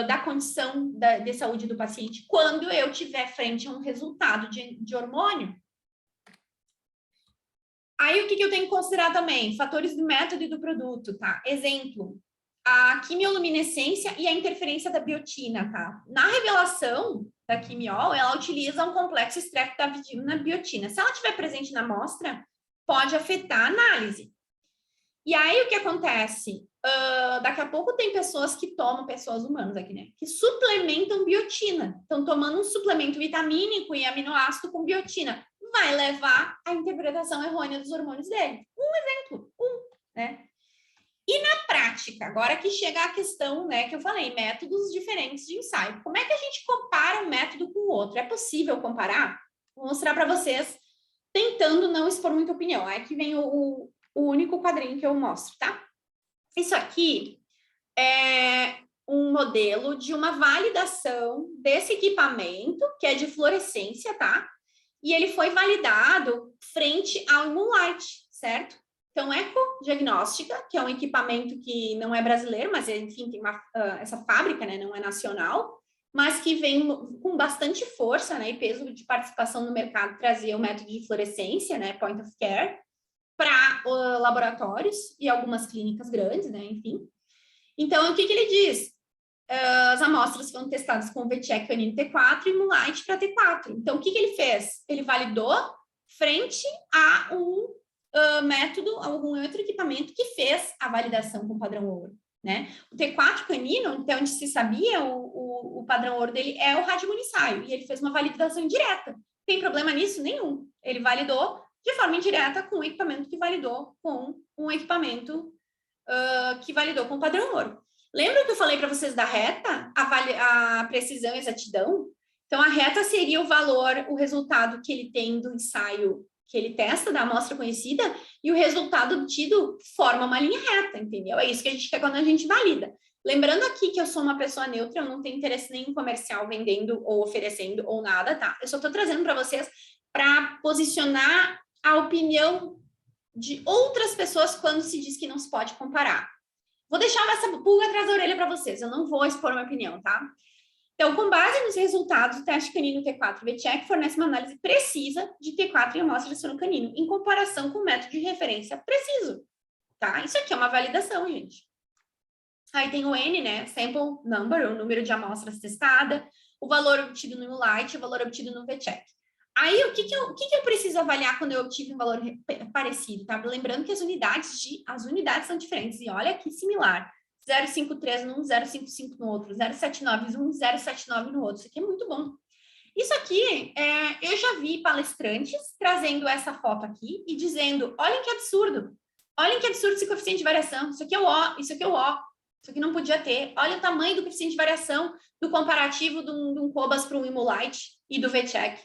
da condição de saúde do paciente, quando eu tiver frente a um resultado de hormônio. Aí, o que eu tenho que considerar também? Fatores do método e do produto, tá? Exemplo, a quimioluminescência e a interferência da biotina, tá? Na revelação da quimiol, ela utiliza um complexo streptavidina biotina. Se ela estiver presente na amostra, pode afetar a análise. E aí, o que acontece? daqui a pouco tem pessoas que tomam, pessoas humanas aqui, né? Que suplementam biotina. Estão tomando um suplemento vitamínico e aminoácido com biotina. Vai levar à interpretação errônea dos hormônios dele. Um exemplo, né? E na prática, agora que chega a questão, né, que eu falei, métodos diferentes de ensaio. Como é que a gente compara um método com o outro? É possível comparar? Vou mostrar para vocês, tentando não expor muita opinião. Aqui vem o único quadrinho que eu mostro, tá? Isso aqui é um modelo de uma validação desse equipamento, que é de fluorescência, tá? E ele foi validado frente ao Moonlight, certo? Então, Ecodiagnóstica, que é um equipamento que não é brasileiro, mas, enfim, tem essa fábrica, né, não é nacional, mas que vem com bastante força, né, e peso de participação no mercado, trazer o método de fluorescência, né, point of care, para laboratórios e algumas clínicas grandes, né, enfim. Então, o que ele diz? As amostras foram testadas com o VTEC canino T4 e Moonlight para T4. Então, o que ele fez? Ele validou frente a um método, algum outro equipamento que fez a validação com padrão ouro, né? O T4 canino, então, onde se sabia, o padrão ouro dele é o radiomuniçaio, e ele fez uma validação indireta. Tem problema nisso? Nenhum. Ele validou de forma indireta com um equipamento que validou com um equipamento que validou com o padrão ouro. Lembra que eu falei para vocês da reta? A precisão e exatidão? Então, a reta seria o valor, o resultado que ele tem do ensaio que ele testa, da amostra conhecida, e o resultado obtido forma uma linha reta, entendeu? É isso que a gente quer quando a gente valida. Lembrando aqui que eu sou uma pessoa neutra, eu não tenho interesse nenhum comercial vendendo ou oferecendo ou nada, tá? Eu só estou trazendo para vocês para posicionar a opinião de outras pessoas quando se diz que não se pode comparar. Vou deixar essa pulga atrás da orelha para vocês, eu não vou expor minha opinião, tá? Então, com base nos resultados do teste canino T4 VTEC, fornece uma análise precisa de T4 em amostra de sono canino, em comparação com o método de referência preciso, tá? Isso aqui é uma validação, gente. Aí tem o N, né? Sample number, o número de amostras testada, o valor obtido no Moonlight, o valor obtido no VTEC. Aí, o que eu preciso avaliar quando eu obtive um valor parecido, tá? Lembrando que as unidades são diferentes, e olha que similar. 0,53 num, 0,55 no outro, 0,79 num, 0,79 no outro. Isso aqui é muito bom. Isso aqui, eu já vi palestrantes trazendo essa foto aqui e dizendo, olhem que absurdo esse coeficiente de variação, isso aqui é o O, isso aqui é o O, isso aqui não podia ter. Olha o tamanho do coeficiente de variação do comparativo de um Cobas para um Imolite e do VTEC.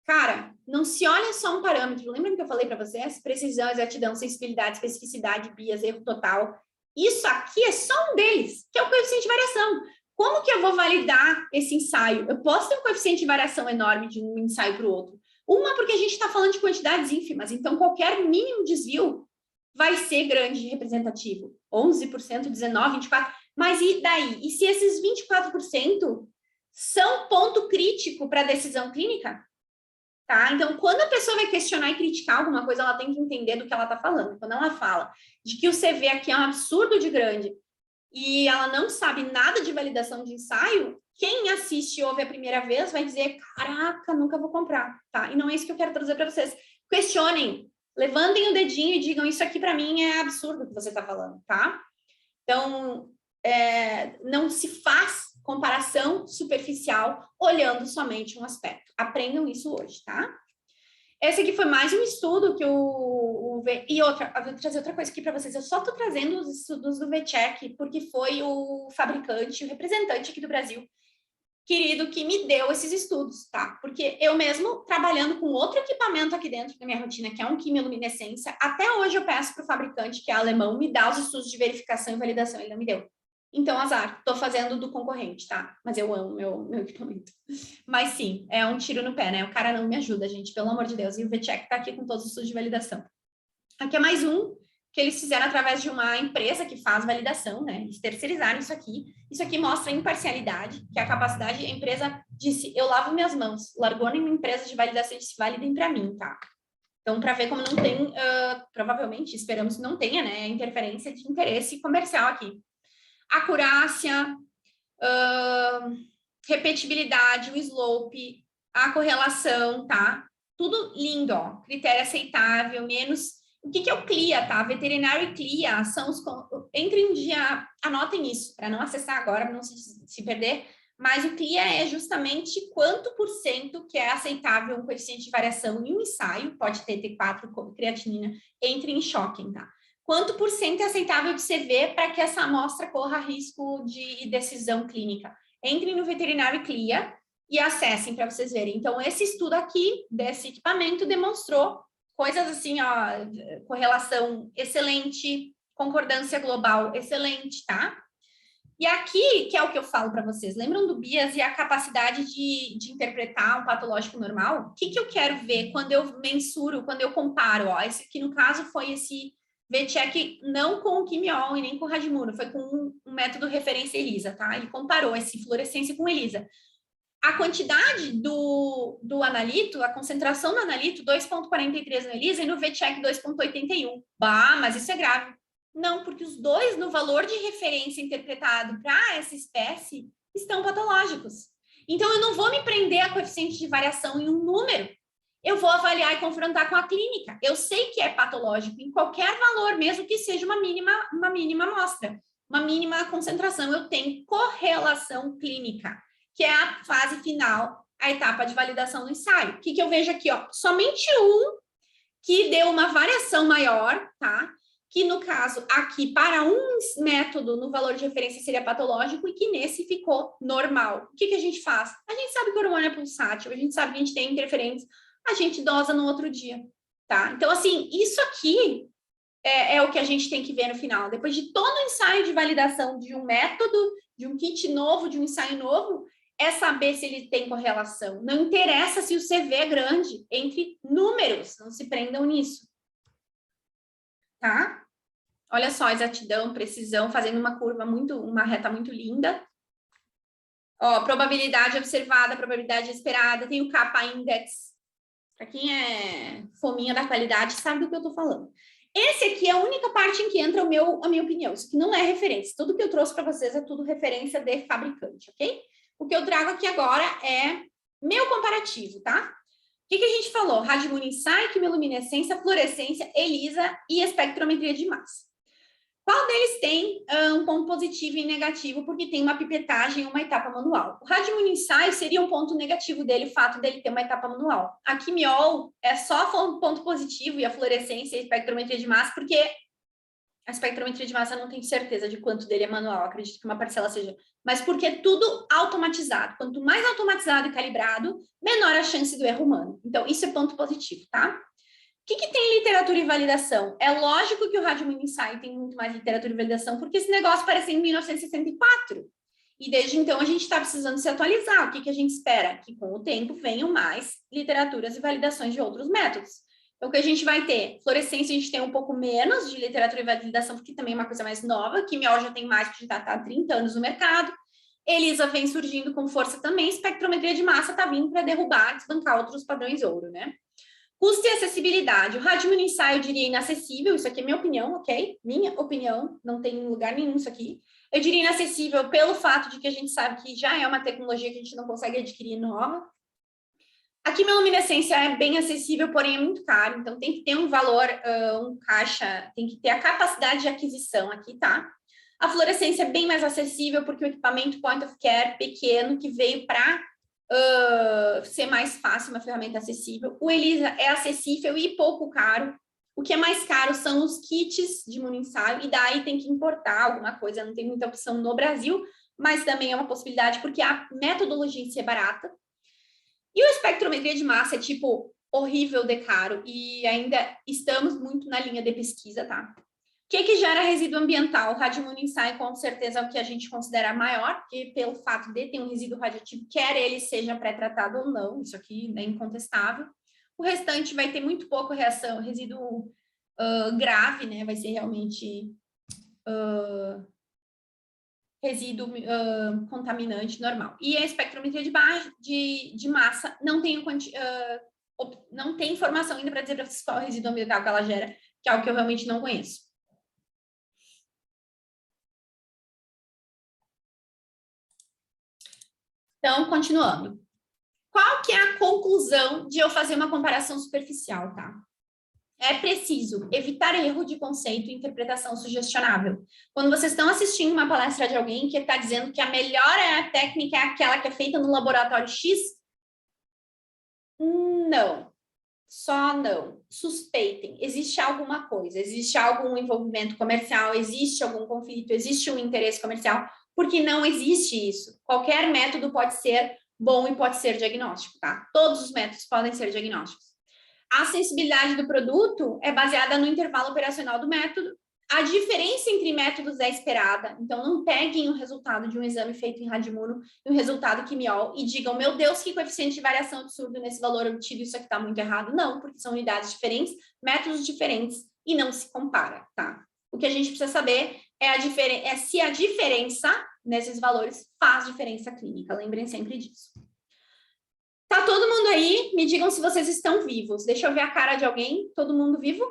Cara, não se olha só um parâmetro. Lembra que eu falei para vocês? Precisão, exatidão, sensibilidade, especificidade, bias, erro total. Isso aqui é só um deles, que é o coeficiente de variação. Como que eu vou validar esse ensaio? Eu posso ter um coeficiente de variação enorme de um ensaio para o outro. Uma, porque a gente está falando de quantidades ínfimas, então qualquer mínimo desvio vai ser grande e representativo. 11%, 19%, 24%. Mas e daí? E se esses 24% são ponto crítico para a decisão clínica? Tá? Então, quando a pessoa vai questionar e criticar alguma coisa, ela tem que entender do que ela está falando. Quando ela fala de que o CV aqui é um absurdo de grande e ela não sabe nada de validação de ensaio, quem assiste e ouve a primeira vez vai dizer, caraca, nunca vou comprar, tá? E não é isso que eu quero trazer para vocês. Questionem, levantem o dedinho e digam, isso aqui para mim é absurdo o que você está falando, tá? Então, não se faz comparação superficial olhando somente um aspecto. Aprendam isso hoje, tá? Esse aqui foi mais um estudo que e outra, eu vou trazer outra coisa aqui para vocês. Eu só estou trazendo os estudos do VTEC porque foi o fabricante, o representante aqui do Brasil, querido, que me deu esses estudos, tá? Porque eu mesmo, trabalhando com outro equipamento aqui dentro da minha rotina, que é um quimiluminescência, até hoje eu peço para o fabricante, que é alemão, me dar os estudos de verificação e validação, ele não me deu. Então, azar, estou fazendo do concorrente, tá? Mas eu amo meu equipamento. Mas sim, é um tiro no pé, né? O cara não me ajuda, gente, pelo amor de Deus. E o VTEC está aqui com todos os estudos de validação. Aqui é mais um que eles fizeram através de uma empresa que faz validação, né? Eles terceirizaram isso aqui. Isso aqui mostra a imparcialidade, que é a capacidade, a empresa disse, eu lavo minhas mãos, largou em uma empresa de validação e disse, validem para mim, tá? Então, para ver como não tem, provavelmente, esperamos que não tenha, né? Interferência de interesse comercial aqui. Acurácia, repetibilidade, o slope, a correlação, tá? Tudo lindo, ó. Critério aceitável, menos O que é o CLIA, tá? Veterinário e CLIA são os... Entre um dia, anotem isso, para não acessar agora, para não se perder, mas o CLIA é justamente quanto por cento que é aceitável um coeficiente de variação em um ensaio, pode ter T4, creatinina, entre em Shocking, tá? Quanto por cento é aceitável de CV para que essa amostra corra risco de decisão clínica? Entrem no veterinário e CLIA e acessem para vocês verem. Então, esse estudo aqui, desse equipamento, demonstrou coisas assim, ó, correlação excelente, concordância global excelente, tá? E aqui, que é o que eu falo para vocês, lembram do Bias e a capacidade de interpretar um patológico normal? O que eu quero ver quando eu mensuro, quando eu comparo? Ó, esse aqui, no caso, foi esse VCheck não com o quimiol e nem com o Radimuro, foi com um método referência ELISA, tá? Ele comparou esse fluorescência com ELISA. A quantidade do analito, a concentração do analito, 2,43 no ELISA e no VCheck 2,81. Bah, mas isso é grave. Não, porque os dois, no valor de referência interpretado para essa espécie, estão patológicos. Então, eu não vou me prender a coeficiente de variação em um número. Eu vou avaliar e confrontar com a clínica. Eu sei que é patológico em qualquer valor, mesmo que seja uma mínima amostra, uma mínima concentração. Eu tenho correlação clínica, que é a fase final, a etapa de validação do ensaio. O que eu vejo aqui? Ó? Somente um que deu uma variação maior, tá? Que no caso aqui, para um método, no valor de referência seria patológico e que nesse ficou normal. O que a gente faz? A gente sabe que o hormônio é pulsátil, a gente sabe que a gente tem interferentes, a gente dosa no outro dia, tá? Então, assim, isso aqui é o que a gente tem que ver no final. Depois de todo o ensaio de validação de um método, de um kit novo, de um ensaio novo, é saber se ele tem correlação. Não interessa se o CV é grande, entre números, não se prendam nisso. Tá? Olha só, exatidão, precisão, fazendo uma reta muito linda. Ó, probabilidade observada, probabilidade esperada, tem o kappa index. Para quem é fominha da qualidade, sabe do que eu tô falando. Esse aqui é a única parte em que entra a minha opinião. Isso aqui não é referência. Tudo que eu trouxe para vocês é tudo referência de fabricante, ok? O que eu trago aqui agora é meu comparativo, tá? O que a gente falou? Radimune Insight, quimiluminescência, fluorescência, ELISA e espectrometria de massa. Qual deles tem um ponto positivo e negativo, porque tem uma pipetagem e uma etapa manual? O Radimune Insight seria um ponto negativo dele, o fato dele ter uma etapa manual. A quimiol é só ponto positivo e a fluorescência e a espectrometria de massa, porque a espectrometria de massa eu não tenho certeza de quanto dele é manual, acredito que uma parcela seja, mas porque é tudo automatizado. Quanto mais automatizado e calibrado, menor a chance do erro humano. Então, isso é ponto positivo, tá? O que tem literatura e validação? É lógico que o Radimune Insight tem muito mais literatura e validação, porque esse negócio apareceu em 1964. E desde então a gente está precisando se atualizar. O que a gente espera? Que com o tempo venham mais literaturas e validações de outros métodos. Então, o que a gente vai ter? Fluorescência, a gente tem um pouco menos de literatura e validação, porque também é uma coisa mais nova. Quimiol já tem mais, porque já está há 30 anos no mercado. ELISA vem surgindo com força também. Espectrometria de massa está vindo para derrubar, desbancar outros padrões ouro, né? Custo e acessibilidade. O Radimune Insight eu diria inacessível, isso aqui é minha opinião, ok? Minha opinião, não tem lugar nenhum isso aqui. Eu diria inacessível pelo fato de que a gente sabe que já é uma tecnologia que a gente não consegue adquirir nova. A quimiluminescência é bem acessível, porém é muito caro, então tem que ter um valor, um caixa, tem que ter a capacidade de aquisição aqui, tá? A fluorescência é bem mais acessível porque o equipamento point of care pequeno que veio para ser mais fácil, uma ferramenta acessível. O ELISA é acessível e pouco caro. O que é mais caro são os kits de imunoensaio, e daí tem que importar alguma coisa, não tem muita opção no Brasil, mas também é uma possibilidade, porque a metodologia em si é barata. E o espectrometria de massa é, tipo, horrível de caro, e ainda estamos muito na linha de pesquisa, tá? O que gera resíduo ambiental? O Radimune Insight, com certeza, é o que a gente considera maior, porque pelo fato de ter um resíduo radioativo, quer ele seja pré-tratado ou não, isso aqui é incontestável. O restante vai ter muito pouco resíduo grave, né? Vai ser realmente resíduo contaminante normal. E a espectrometria de massa não tem informação ainda para dizer para vocês qual é o resíduo ambiental que ela gera, que é algo que eu realmente não conheço. Então, continuando. Qual que é a conclusão de eu fazer uma comparação superficial, tá? É preciso evitar erro de conceito e interpretação sugestionável. Quando vocês estão assistindo uma palestra de alguém que está dizendo que a melhor técnica é aquela que é feita no laboratório X, não. Só não. Suspeitem. Existe alguma coisa, existe algum envolvimento comercial, existe algum conflito, existe um interesse comercial, porque não existe isso. Qualquer método pode ser bom e pode ser diagnóstico, tá? Todos os métodos podem ser diagnósticos. A sensibilidade do produto é baseada no intervalo operacional do método. A diferença entre métodos é esperada. Então, não peguem o resultado de um exame feito em Radimuno e o resultado Quimiol e digam, meu Deus, que coeficiente de variação absurdo nesse valor obtido, isso aqui está muito errado. Não, porque são unidades diferentes, métodos diferentes e não se compara, tá? O que a gente precisa saber é se a diferença nesses valores faz diferença clínica. Lembrem sempre disso. Tá todo mundo aí? Me digam se vocês estão vivos. Deixa eu ver a cara de alguém. Todo mundo vivo?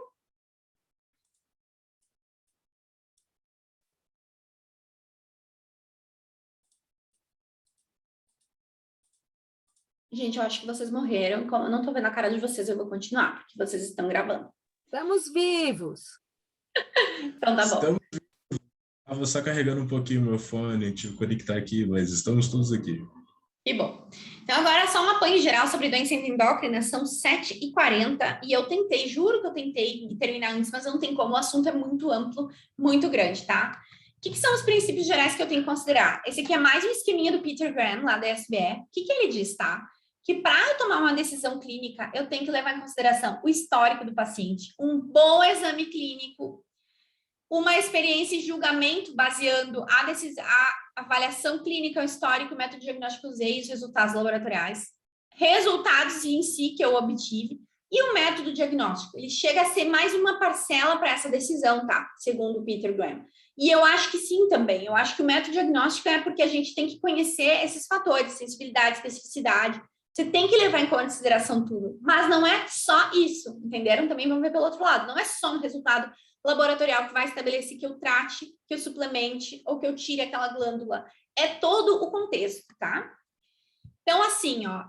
Gente, eu acho que vocês morreram. Como eu não tô vendo a cara de vocês, eu vou continuar, porque vocês estão gravando.
Estamos vivos.
Então tá bom.
Estamos... Estava só carregando um pouquinho meu fone, tive que conectar aqui, mas estamos todos aqui.
Que bom. Então, agora só um apanho geral sobre doença endócrina, são 7h40, e eu tentei, juro que eu tentei terminar antes, mas não tem como, o assunto é muito amplo, muito grande, tá? O que são os princípios gerais que eu tenho que considerar? Esse aqui é mais um esqueminha do Peter Graham, lá da SBE. O que ele diz, tá? Que para eu tomar uma decisão clínica, eu tenho que levar em consideração o histórico do paciente, um bom exame clínico, uma experiência e julgamento baseando a avaliação clínica, o histórico, o método diagnóstico que usei e os resultados laboratoriais, resultados em si que eu obtive, e o método diagnóstico. Ele chega a ser mais uma parcela para essa decisão, tá? Segundo o Peter Graham. E eu acho que sim também. Eu acho que o método diagnóstico é porque a gente tem que conhecer esses fatores, sensibilidade, especificidade. Você tem que levar em consideração tudo. Mas não é só isso, entenderam? Também vamos ver pelo outro lado. Não é só um resultado laboratorial que vai estabelecer que eu trate, que eu suplemente ou que eu tire aquela glândula. É todo o contexto, tá? Então, assim, ó,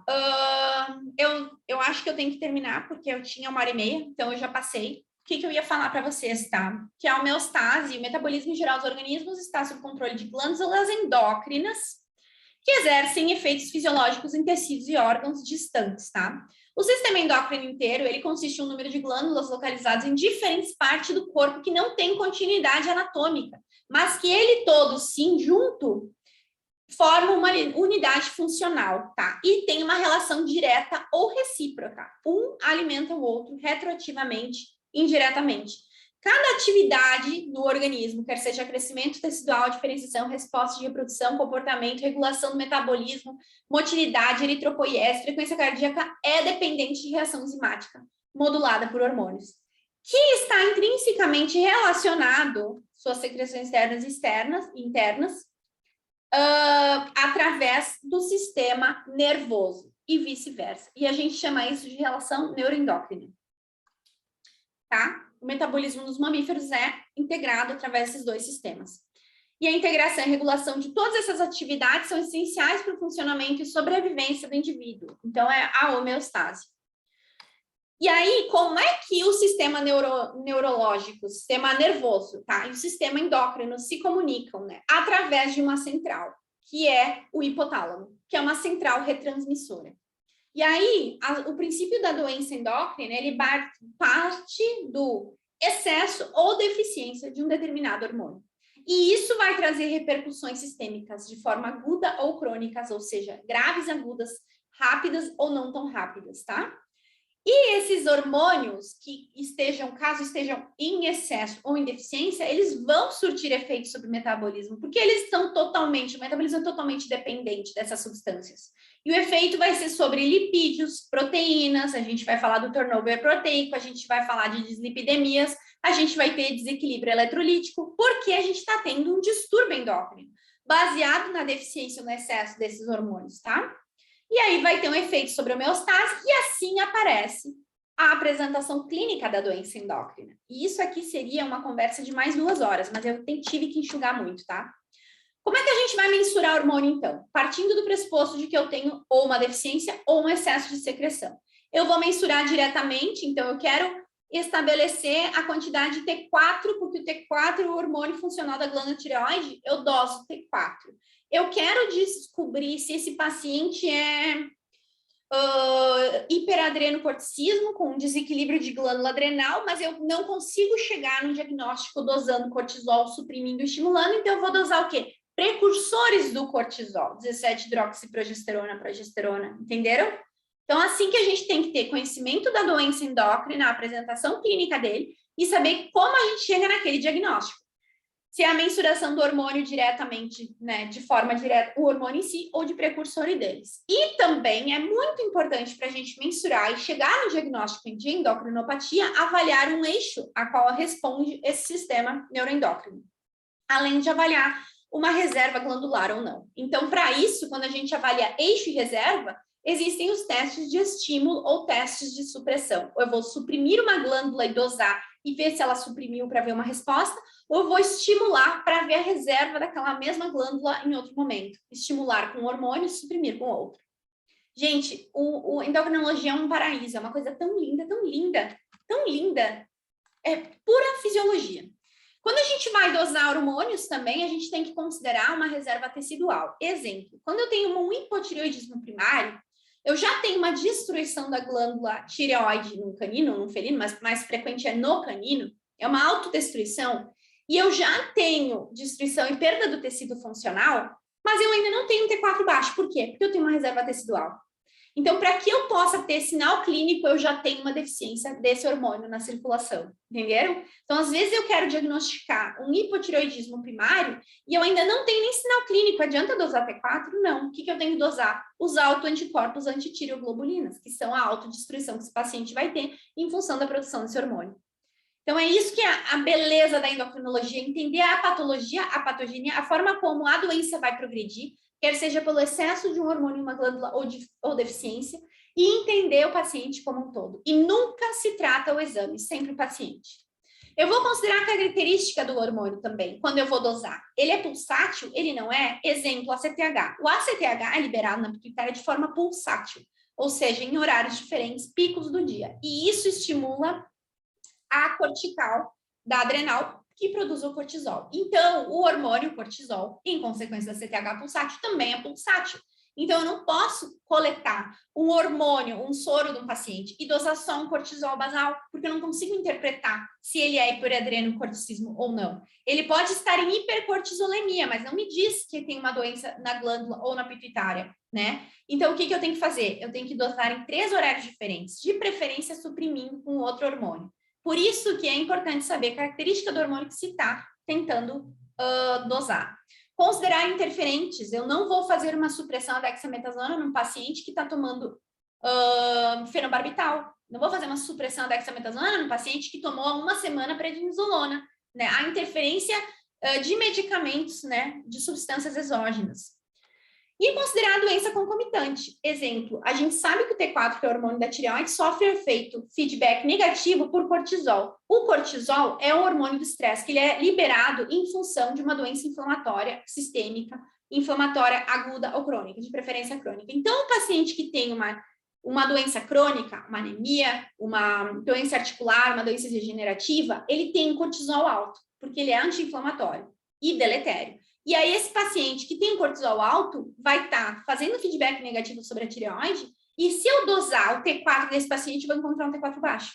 eu acho que eu tenho que terminar, porque eu tinha 1h30, então eu já passei. O que eu ia falar para vocês, tá? Que a homeostase, o metabolismo geral dos organismos está sob controle de glândulas endócrinas, que exercem efeitos fisiológicos em tecidos e órgãos distantes, tá? O sistema endócrino inteiro, ele consiste em um número de glândulas localizadas em diferentes partes do corpo que não tem continuidade anatômica, mas que ele todo, sim, junto, forma uma unidade funcional, tá? E tem uma relação direta ou recíproca. Um alimenta o outro retroativamente, indiretamente. Cada atividade no organismo, quer seja crescimento tecidual, diferenciação, resposta de reprodução, comportamento, regulação do metabolismo, motilidade, eritropoiese, frequência cardíaca, é dependente de reação enzimática, modulada por hormônios, que está intrinsecamente relacionado, suas secreções externas e internas, através do sistema nervoso e vice-versa. E a gente chama isso de relação neuroendócrina. Tá? O metabolismo dos mamíferos é integrado através desses dois sistemas. E a integração e a regulação de todas essas atividades são essenciais para o funcionamento e sobrevivência do indivíduo. Então, é a homeostase. E aí, como é que o sistema neurológico, o sistema nervoso, tá? E o sistema endócrino se comunicam, né? Através de uma central, que é o hipotálamo, que é uma central retransmissora. E aí, o princípio da doença endócrina, ele parte do excesso ou deficiência de um determinado hormônio. E isso vai trazer repercussões sistêmicas de forma aguda ou crônicas, ou seja, graves, agudas, rápidas ou não tão rápidas, tá? E esses hormônios que caso estejam em excesso ou em deficiência, eles vão surtir efeitos sobre o metabolismo, porque o metabolismo é totalmente dependente dessas substâncias. E o efeito vai ser sobre lipídios, proteínas, a gente vai falar do turnover proteico, a gente vai falar de dislipidemias, a gente vai ter desequilíbrio eletrolítico, porque a gente está tendo um distúrbio endócrino, baseado na deficiência ou no excesso desses hormônios, tá? E aí vai ter um efeito sobre a homeostase e assim aparece a apresentação clínica da doença endócrina. E isso aqui seria uma conversa de mais 2 horas, mas eu tive que enxugar muito, tá? Como é que a gente vai mensurar hormônio, então? Partindo do pressuposto de que eu tenho ou uma deficiência ou um excesso de secreção. Eu vou mensurar diretamente, então eu quero estabelecer a quantidade de T4, porque o T4 é o hormônio funcional da glândula tireoide, eu doso T4. Eu quero descobrir se esse paciente é hiperadrenocorticismo, com um desequilíbrio de glândula adrenal, mas eu não consigo chegar no diagnóstico dosando cortisol, suprimindo e estimulando, então eu vou dosar o quê? Precursores do cortisol, 17-hidroxiprogesterona, progesterona, entenderam? Então, assim que a gente tem que ter conhecimento da doença endócrina, a apresentação clínica dele, e saber como a gente chega naquele diagnóstico. Se é a mensuração do hormônio diretamente, né, de forma direta, o hormônio em si, ou de precursores deles. E também é muito importante para a gente mensurar e chegar no diagnóstico de endocrinopatia, avaliar um eixo a qual responde esse sistema neuroendócrino, além de avaliar uma reserva glandular ou não. Então, para isso, quando a gente avalia eixo e reserva, existem os testes de estímulo ou testes de supressão. Eu vou suprimir uma glândula e dosar e ver se ela suprimiu para ver uma resposta, ou eu vou estimular para ver a reserva daquela mesma glândula em outro momento. Estimular com um hormônio e suprimir com outro. Gente, o endocrinologia é um paraíso, é uma coisa tão linda, tão linda, tão linda. É pura fisiologia. Quando a gente vai dosar hormônios também, a gente tem que considerar uma reserva tecidual. Exemplo, quando eu tenho um hipotireoidismo primário, eu já tenho uma destruição da glândula tireoide no canino, no felino, mas mais frequente é no canino, é uma autodestruição, e eu já tenho destruição e perda do tecido funcional, mas eu ainda não tenho T4 baixo. Por quê? Porque eu tenho uma reserva tecidual. Então, para que eu possa ter sinal clínico, eu já tenho uma deficiência desse hormônio na circulação, entenderam? Então, às vezes eu quero diagnosticar um hipotireoidismo primário e eu ainda não tenho nem sinal clínico. Adianta dosar T4? Não. O que eu tenho que dosar? Os autoanticorpos antitireoglobulinas, que são a autodestruição que esse paciente vai ter em função da produção desse hormônio. Então, é isso que é a beleza da endocrinologia, entender a patologia, a patogenia, a forma como a doença vai progredir, quer seja pelo excesso de um hormônio em uma glândula ou deficiência, e entender o paciente como um todo. E nunca se trata o exame, sempre o paciente. Eu vou considerar a característica do hormônio também, quando eu vou dosar. Ele é pulsátil? Ele não é? Exemplo, ACTH. O ACTH é liberado na pituitária de forma pulsátil, ou seja, em horários diferentes, picos do dia. E isso estimula a cortical da adrenal, que produz o cortisol. Então, o hormônio cortisol, em consequência da CTH pulsátil, também é pulsátil. Então, eu não posso coletar um hormônio, um soro de um paciente e dosar só um cortisol basal, porque eu não consigo interpretar se ele é hiperadrenocorticismo ou não. Ele pode estar em hipercortisolemia, mas não me diz que tem uma doença na glândula ou na pituitária, né? Então, o que eu tenho que fazer? Eu tenho que dosar em 3 horários diferentes, de preferência suprimindo com outro hormônio. Por isso que é importante saber a característica do hormônio que se está tentando dosar. Considerar interferentes. Eu não vou fazer uma supressão da dexametasona num paciente que está tomando fenobarbital. Não vou fazer uma supressão da dexametasona num paciente que tomou há 1 semana prednisolona. Né? A interferência de medicamentos, né? De substâncias exógenas. E considerar a doença concomitante. Exemplo, a gente sabe que o T4, que é o hormônio da tireoide, sofre efeito feedback negativo por cortisol. O cortisol é um hormônio do estresse, que ele é liberado em função de uma doença inflamatória sistêmica, inflamatória aguda ou crônica, de preferência crônica. Então, o paciente que tem uma doença crônica, uma anemia, uma doença articular, uma doença degenerativa, ele tem cortisol alto, porque ele é anti-inflamatório e deletério. E aí, esse paciente que tem cortisol alto vai estar fazendo feedback negativo sobre a tireoide, e se eu dosar o T4 desse paciente, eu vou encontrar um T4 baixo.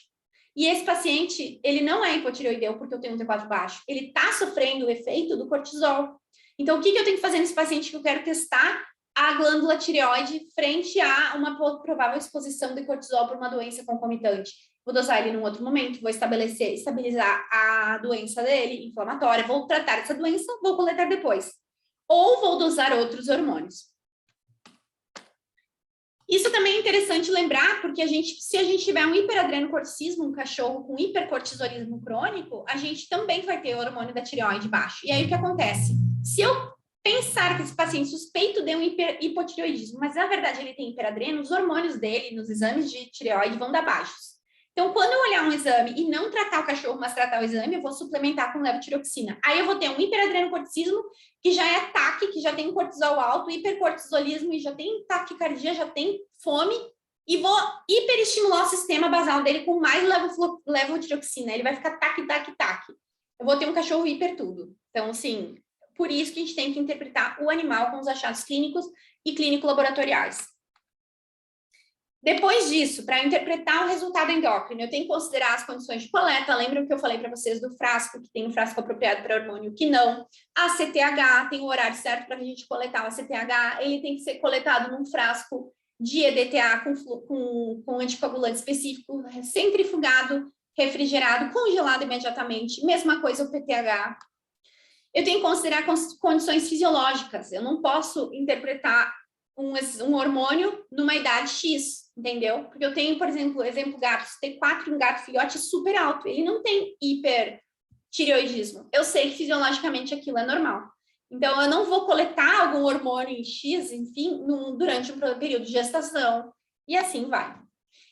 E esse paciente, ele não é hipotireoideu porque eu tenho um T4 baixo, ele está sofrendo o efeito do cortisol. Então, o que eu tenho que fazer nesse paciente que eu quero testar a glândula tireoide frente a uma provável exposição de cortisol por uma doença concomitante? Vou dosar ele num outro momento, vou estabilizar a doença dele, inflamatória, vou tratar essa doença, vou coletar depois. Ou vou dosar outros hormônios. Isso também é interessante lembrar, porque se a gente tiver um hiperadrenocorticismo, um cachorro com hipercortisolismo crônico, a gente também vai ter o hormônio da tireoide baixo. E aí o que acontece? Se eu pensar que esse paciente suspeito de um hipotireoidismo, mas na verdade ele tem hiperadreno, os hormônios dele nos exames de tireoide vão dar baixos. Então, quando eu olhar um exame e não tratar o cachorro, mas tratar o exame, eu vou suplementar com levotiroxina. Aí eu vou ter um hiperadrenocorticismo, que já é TAC, que já tem cortisol alto, hipercortisolismo e já tem taquicardia, já tem fome, e vou hiperestimular o sistema basal dele com mais levotiroxina. Ele vai ficar tac, tac, tac. Eu vou ter um cachorro hiper tudo. Então, assim, por isso que a gente tem que interpretar o animal com os achados clínicos e clínico-laboratoriais. Depois disso, para interpretar o resultado endócrino, eu tenho que considerar as condições de coleta. Lembram que eu falei para vocês do frasco, que tem um frasco apropriado para hormônio, que não. A CTH, tem o horário certo para a gente coletar o CTH, ele tem que ser coletado num frasco de EDTA com anticoagulante específico, centrifugado, refrigerado, congelado imediatamente. Mesma coisa o PTH. Eu tenho que considerar condições fisiológicas. Eu não posso interpretar um hormônio numa idade X, entendeu? Porque eu tenho, por exemplo, gatos, T4 em gato filhote super alto. Ele não tem hipertireoidismo. Eu sei que fisiologicamente aquilo é normal. Então, eu não vou coletar algum hormônio em X, enfim, durante um período de gestação. E assim vai.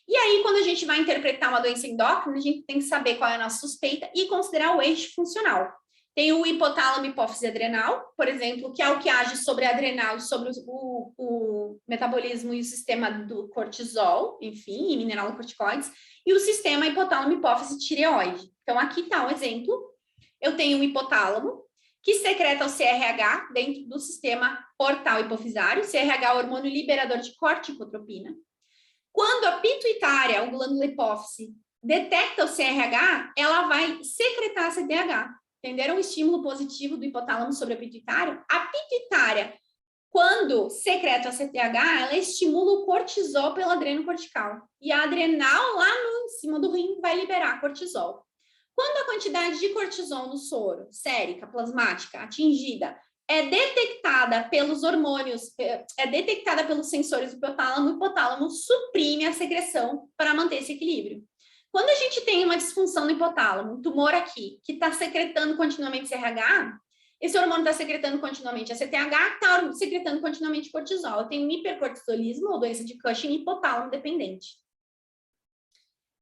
E aí, quando a gente vai interpretar uma doença endócrina, a gente tem que saber qual é a nossa suspeita e considerar o eixo funcional. Tem o hipotálamo hipófise adrenal, por exemplo, que é o que age sobre a adrenal e sobre o metabolismo e o sistema do cortisol, enfim, e mineralocorticoides, e o sistema hipotálamo hipófise tireoide. Então, aqui está um exemplo. Eu tenho um hipotálamo que secreta o CRH dentro do sistema portal hipofisário. CRH é o hormônio liberador de corticotropina. Quando a pituitária, a glândula hipófise, detecta o CRH, ela vai secretar a CTH. Entenderam o estímulo positivo do hipotálamo sobre a pituitária? A pituitária, quando secreta a CTH, ela estimula o cortisol pelo adreno cortical. E a adrenal, lá em cima do rim, vai liberar cortisol. Quando a quantidade de cortisol no soro, sérica, plasmática, atingida, é detectada pelos hormônios, é detectada pelos sensores do hipotálamo, o hipotálamo suprime a secreção para manter esse equilíbrio. Quando a gente tem uma disfunção no hipotálamo, um tumor aqui, que está secretando continuamente CRH, esse hormônio está secretando continuamente a CTH, está secretando continuamente cortisol. Eu tenho hipercortisolismo, ou doença de Cushing, hipotálamo dependente.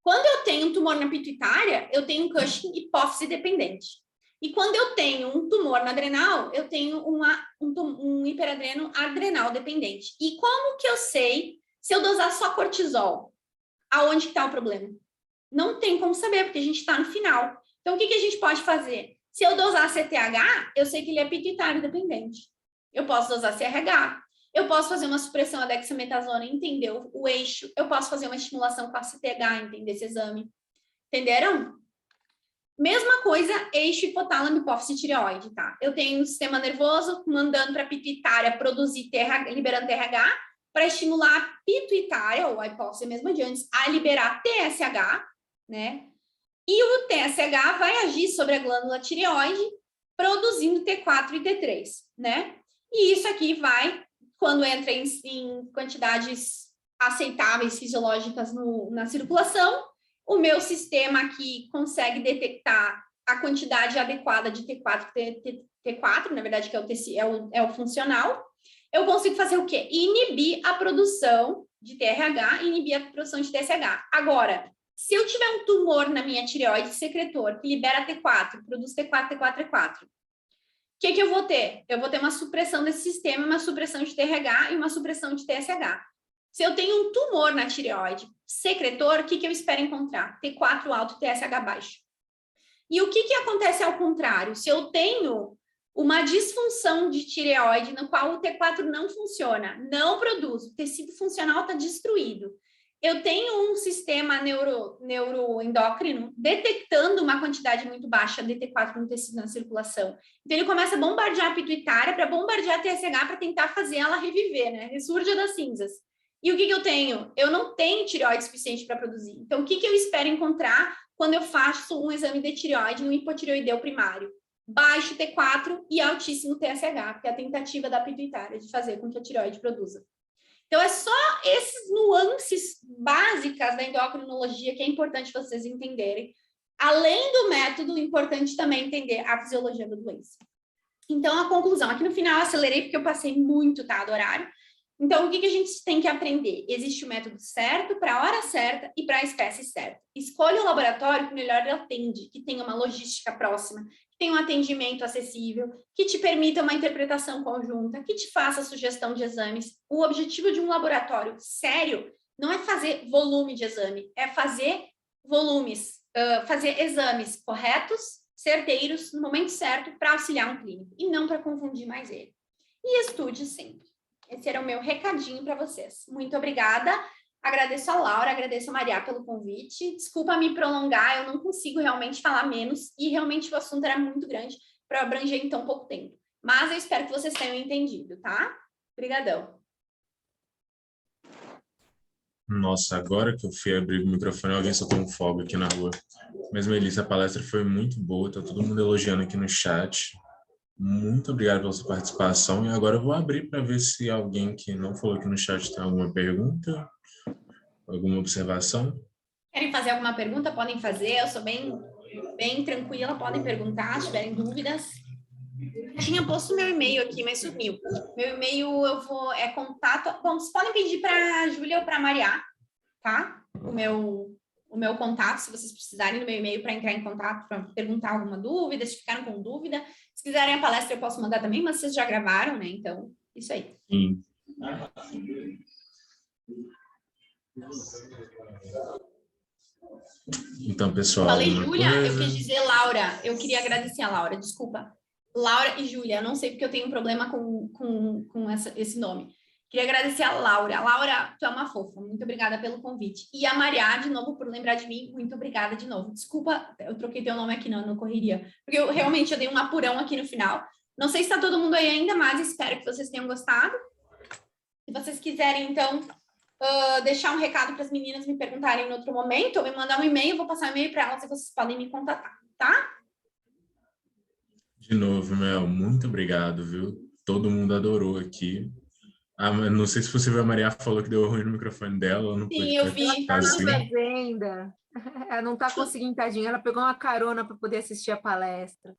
Quando eu tenho um tumor na pituitária, eu tenho um Cushing hipófise dependente. E quando eu tenho um tumor na adrenal, eu tenho um hiperadreno adrenal dependente. E como que eu sei se eu dosar só cortisol? Aonde está o problema? Não tem como saber, porque a gente está no final. Então, o que a gente pode fazer? Se eu dosar CTH, eu sei que ele é pituitário dependente. Eu posso dosar CRH. Eu posso fazer uma supressão à dexametasona e entender o eixo. Eu posso fazer uma estimulação com a CTH, entender esse exame. Entenderam? Mesma coisa, eixo hipotálamo hipófise tireoide, tá? Eu tenho um sistema nervoso mandando para a pituitária produzir TRH, liberando TRH, para estimular a pituitária, ou a hipófise mesmo de antes, a liberar TSH, né? E o TSH vai agir sobre a glândula tireoide, produzindo T4 e T3, né? E isso aqui vai, quando entra em quantidades aceitáveis fisiológicas na circulação, o meu sistema aqui consegue detectar a quantidade adequada de T4 e T4, na verdade, que é o funcional. Eu consigo fazer o quê? Inibir a produção de TRH, inibir a produção de TSH. Agora, se eu tiver um tumor na minha tireoide secretor que libera T4, produz T4, T4, T4, o que eu vou ter? Eu vou ter uma supressão desse sistema, uma supressão de TRH e uma supressão de TSH. Se eu tenho um tumor na tireoide secretor, o que eu espero encontrar? T4 alto, TSH baixo. E o que acontece ao contrário? Se eu tenho uma disfunção de tireoide no qual o T4 não funciona, não produz, o tecido funcional está destruído, eu tenho um sistema neuroendócrino detectando uma quantidade muito baixa de T4 no tecido na circulação. Então, ele começa a bombardear a pituitária para bombardear a TSH para tentar fazer ela reviver, né? Ressurja das cinzas. E o que eu tenho? Eu não tenho tireoide suficiente para produzir. Então, o que eu espero encontrar quando eu faço um exame de tireoide no hipotireoideu primário? Baixo T4 e altíssimo TSH, que é a tentativa da pituitária de fazer com que a tireoide produza. Então, é só esses nuances básicas da endocrinologia que é importante vocês entenderem. Além do método, importante também entender a fisiologia da doença. Então, a conclusão. Aqui no final, eu acelerei porque eu passei muito, tá, do horário. Então, o que a gente tem que aprender? Existe o método certo, para a hora certa e para a espécie certa. Escolha o laboratório que melhor lhe atende, que tenha uma logística próxima, que tenha um atendimento acessível, que te permita uma interpretação conjunta, que te faça sugestão de exames. O objetivo de um laboratório sério não é fazer volume de exame, é fazer fazer exames corretos, certeiros, no momento certo, para auxiliar um clínico, e não para confundir mais ele. E estude sempre. Esse era o meu recadinho para vocês. Muito obrigada. Agradeço a Laura, agradeço a Maria pelo convite. Desculpa me prolongar, eu não consigo realmente falar menos, e realmente o assunto era muito grande para abranger em tão pouco tempo. Mas eu espero que vocês tenham entendido, tá? Obrigadão.
Nossa, agora que eu fui abrir o microfone, alguém soltou um fogo aqui na rua. Mas, Melissa, a palestra foi muito boa, tá todo mundo elogiando aqui no chat. Muito obrigado pela sua participação. E agora eu vou abrir para ver se alguém que não falou aqui no chat tem alguma pergunta, alguma observação.
Querem fazer alguma pergunta? Podem fazer. Eu sou bem tranquila, podem perguntar se tiverem dúvidas. Eu tinha posto meu e-mail aqui, mas sumiu. Meu e-mail é contato. Bom, vocês podem pedir para a Júlia ou para a Maria, tá? O meu contato, se vocês precisarem do meu e-mail para entrar em contato, para perguntar alguma dúvida, se ficaram com dúvida. Se quiserem a palestra, eu posso mandar também, mas vocês já gravaram, né? Então, isso aí.
Sim. Então, pessoal.
Falei Júlia, eu quis dizer Laura. Eu queria agradecer a Laura, desculpa. Laura e Júlia, eu não sei porque eu tenho um problema com esse nome. Queria agradecer a Laura. Laura, tu é uma fofa, muito obrigada pelo convite. E a Maria, de novo, por lembrar de mim, muito obrigada de novo. Desculpa, eu troquei teu nome aqui no Correria, porque eu realmente dei um apurão aqui no final. Não sei se está todo mundo aí ainda, mas espero que vocês tenham gostado. Se vocês quiserem, então, deixar um recado para as meninas me perguntarem em outro momento, ou me mandar um e-mail, eu vou passar um e-mail para elas e vocês podem me contatar, tá?
De novo, Mel, muito obrigado, viu? Todo mundo adorou aqui. Ah, mas não sei se você viu, a Maria falou que deu ruim no microfone dela. Ela não
Sim, eu vi.
Ela tá na
assim.
fazenda. Ela não tá conseguindo, tadinha. Ela pegou uma carona para poder assistir a palestra.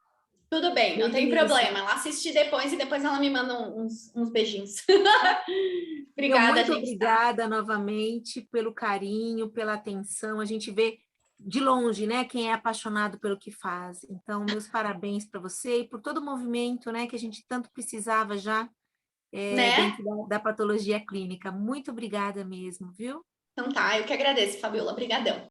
Tudo bem, não tem
Isso.
problema. Ela assiste depois e depois ela me manda uns beijinhos. Obrigada,
Muito
gente.
obrigada novamente pelo carinho, pela atenção. A gente vê de longe, né, quem é apaixonado pelo que faz. Então, meus parabéns para você e por todo o movimento, né, que a gente tanto precisava já
Né?
dentro da patologia clínica. Muito obrigada mesmo, viu?
Então tá, eu que agradeço, Fabiola. Obrigadão.